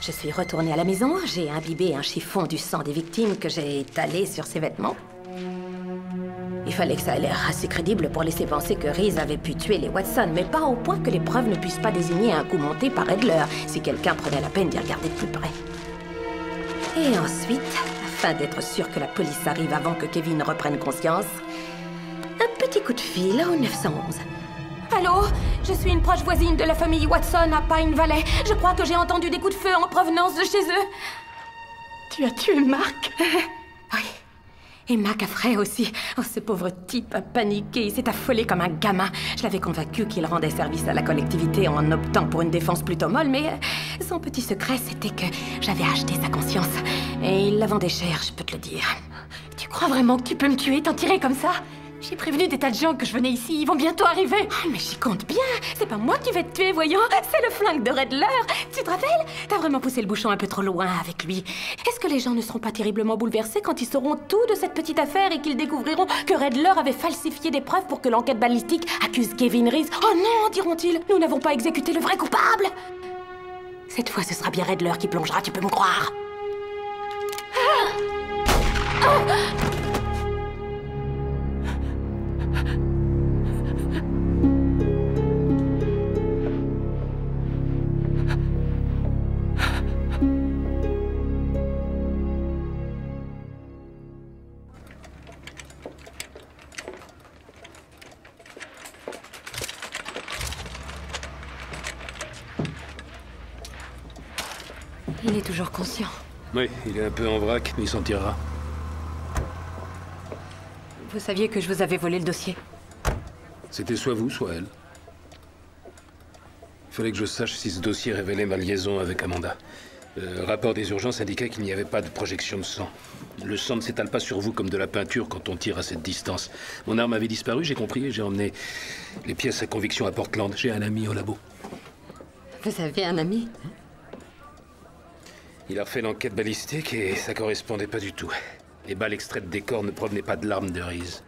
Je suis retournée à la maison, j'ai imbibé un chiffon du sang des victimes que j'ai étalé sur ses vêtements. Il fallait que ça ait l'air assez crédible pour laisser penser que Reese avait pu tuer les Watson, mais pas au point que les preuves ne puissent pas désigner un coup monté par Adler, si quelqu'un prenait la peine d'y regarder de plus près. Et ensuite, afin d'être sûr que la police arrive avant que Kevin reprenne conscience, un petit coup de fil au 911. Allô? Je suis une proche voisine de la famille Watson à Pine Valley. Je crois que j'ai entendu des coups de feu en provenance de chez eux. Tu as tué Mark? Oui. Et Mac a Frey aussi. Oh, ce pauvre type a paniqué. Il s'est affolé comme un gamin. Je l'avais convaincu qu'il rendait service à la collectivité en optant pour une défense plutôt molle, mais son petit secret, c'était que j'avais acheté sa conscience. Et il la vendait cher, je peux te le dire. Tu crois vraiment que tu peux me tuer, t'en tirer comme ça? J'ai prévenu des tas de gens que je venais ici, ils vont bientôt arriver. Ah, mais j'y compte bien. C'est pas moi qui vais te tuer, voyons. C'est le flingue de Redler. Tu te rappelles? T'as vraiment poussé le bouchon un peu trop loin avec lui. Est-ce que les gens ne seront pas terriblement bouleversés quand ils sauront tout de cette petite affaire et qu'ils découvriront que Redler avait falsifié des preuves pour que l'enquête balistique accuse Kevin Reese? Oh non, diront-ils, nous n'avons pas exécuté le vrai coupable. Cette fois, ce sera bien Redler qui plongera, tu peux me croire. Il est toujours conscient. Oui, il est un peu en vrac, mais il s'en tirera. Vous saviez que je vous avais volé le dossier? C'était soit vous, soit elle. Il fallait que je sache si ce dossier révélait ma liaison avec Amanda. Le rapport des urgences indiquait qu'il n'y avait pas de projection de sang. Le sang ne s'étale pas sur vous comme de la peinture quand on tire à cette distance. Mon arme avait disparu, j'ai compris, et j'ai emmené les pièces à conviction à Portland. J'ai un ami au labo. Vous avez un ami? Il a refait l'enquête balistique et ça correspondait pas du tout. Les balles extraites des corps ne provenaient pas de l'arme de Reese.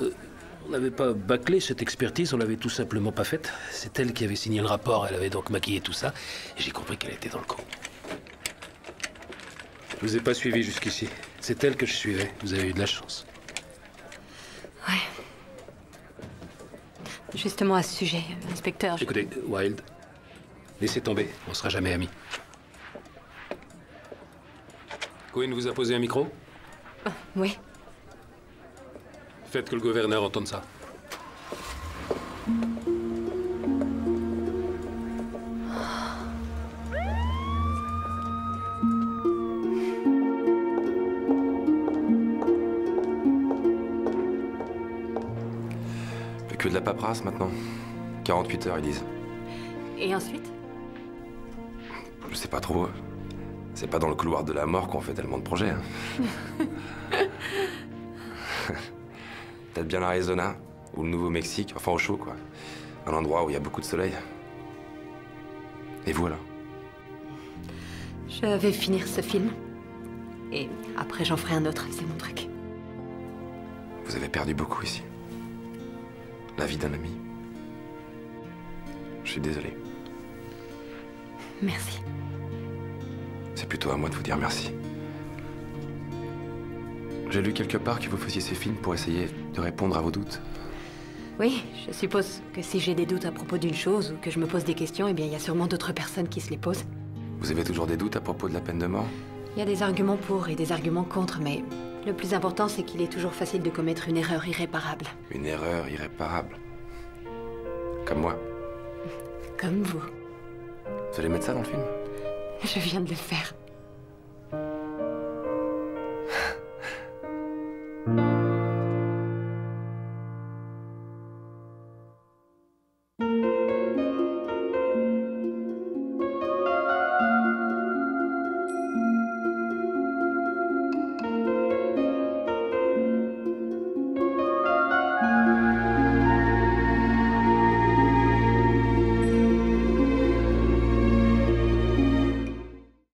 On n'avait pas bâclé cette expertise, on l'avait tout simplement pas faite. C'est elle qui avait signé le rapport, elle avait donc maquillé tout ça, et j'ai compris qu'elle était dans le coup. Je vous ai pas suivi jusqu'ici. C'est elle que je suivais. Vous avez eu de la chance. Ouais. Justement à ce sujet, inspecteur... Écoutez, Wilde, laissez tomber, on sera jamais amis. Quinn vous a posé un micro? Oui. Faites que le gouverneur entende ça. Fait que de la paperasse maintenant. 48 heures, ils disent. Et ensuite? Je sais pas trop. C'est pas dans le couloir de la mort qu'on fait tellement de projets. Hein. Peut-être bien l'Arizona, ou le Nouveau-Mexique, enfin au chaud, quoi. Un endroit où il y a beaucoup de soleil. Et vous, alors? Je vais finir ce film. Et après, j'en ferai un autre, c'est mon truc. Vous avez perdu beaucoup ici. La vie d'un ami. Je suis désolé. Merci. C'est plutôt à moi de vous dire merci. J'ai lu quelque part que vous faisiez ces films pour essayer de répondre à vos doutes. Oui, je suppose que si j'ai des doutes à propos d'une chose ou que je me pose des questions, eh bien, il y a sûrement d'autres personnes qui se les posent. Vous avez toujours des doutes à propos de la peine de mort? Il y a des arguments pour et des arguments contre, mais le plus important, c'est qu'il est toujours facile de commettre une erreur irréparable. Une erreur irréparable? Comme moi? Comme vous. Vous allez mettre ça dans le film? Je viens de le faire.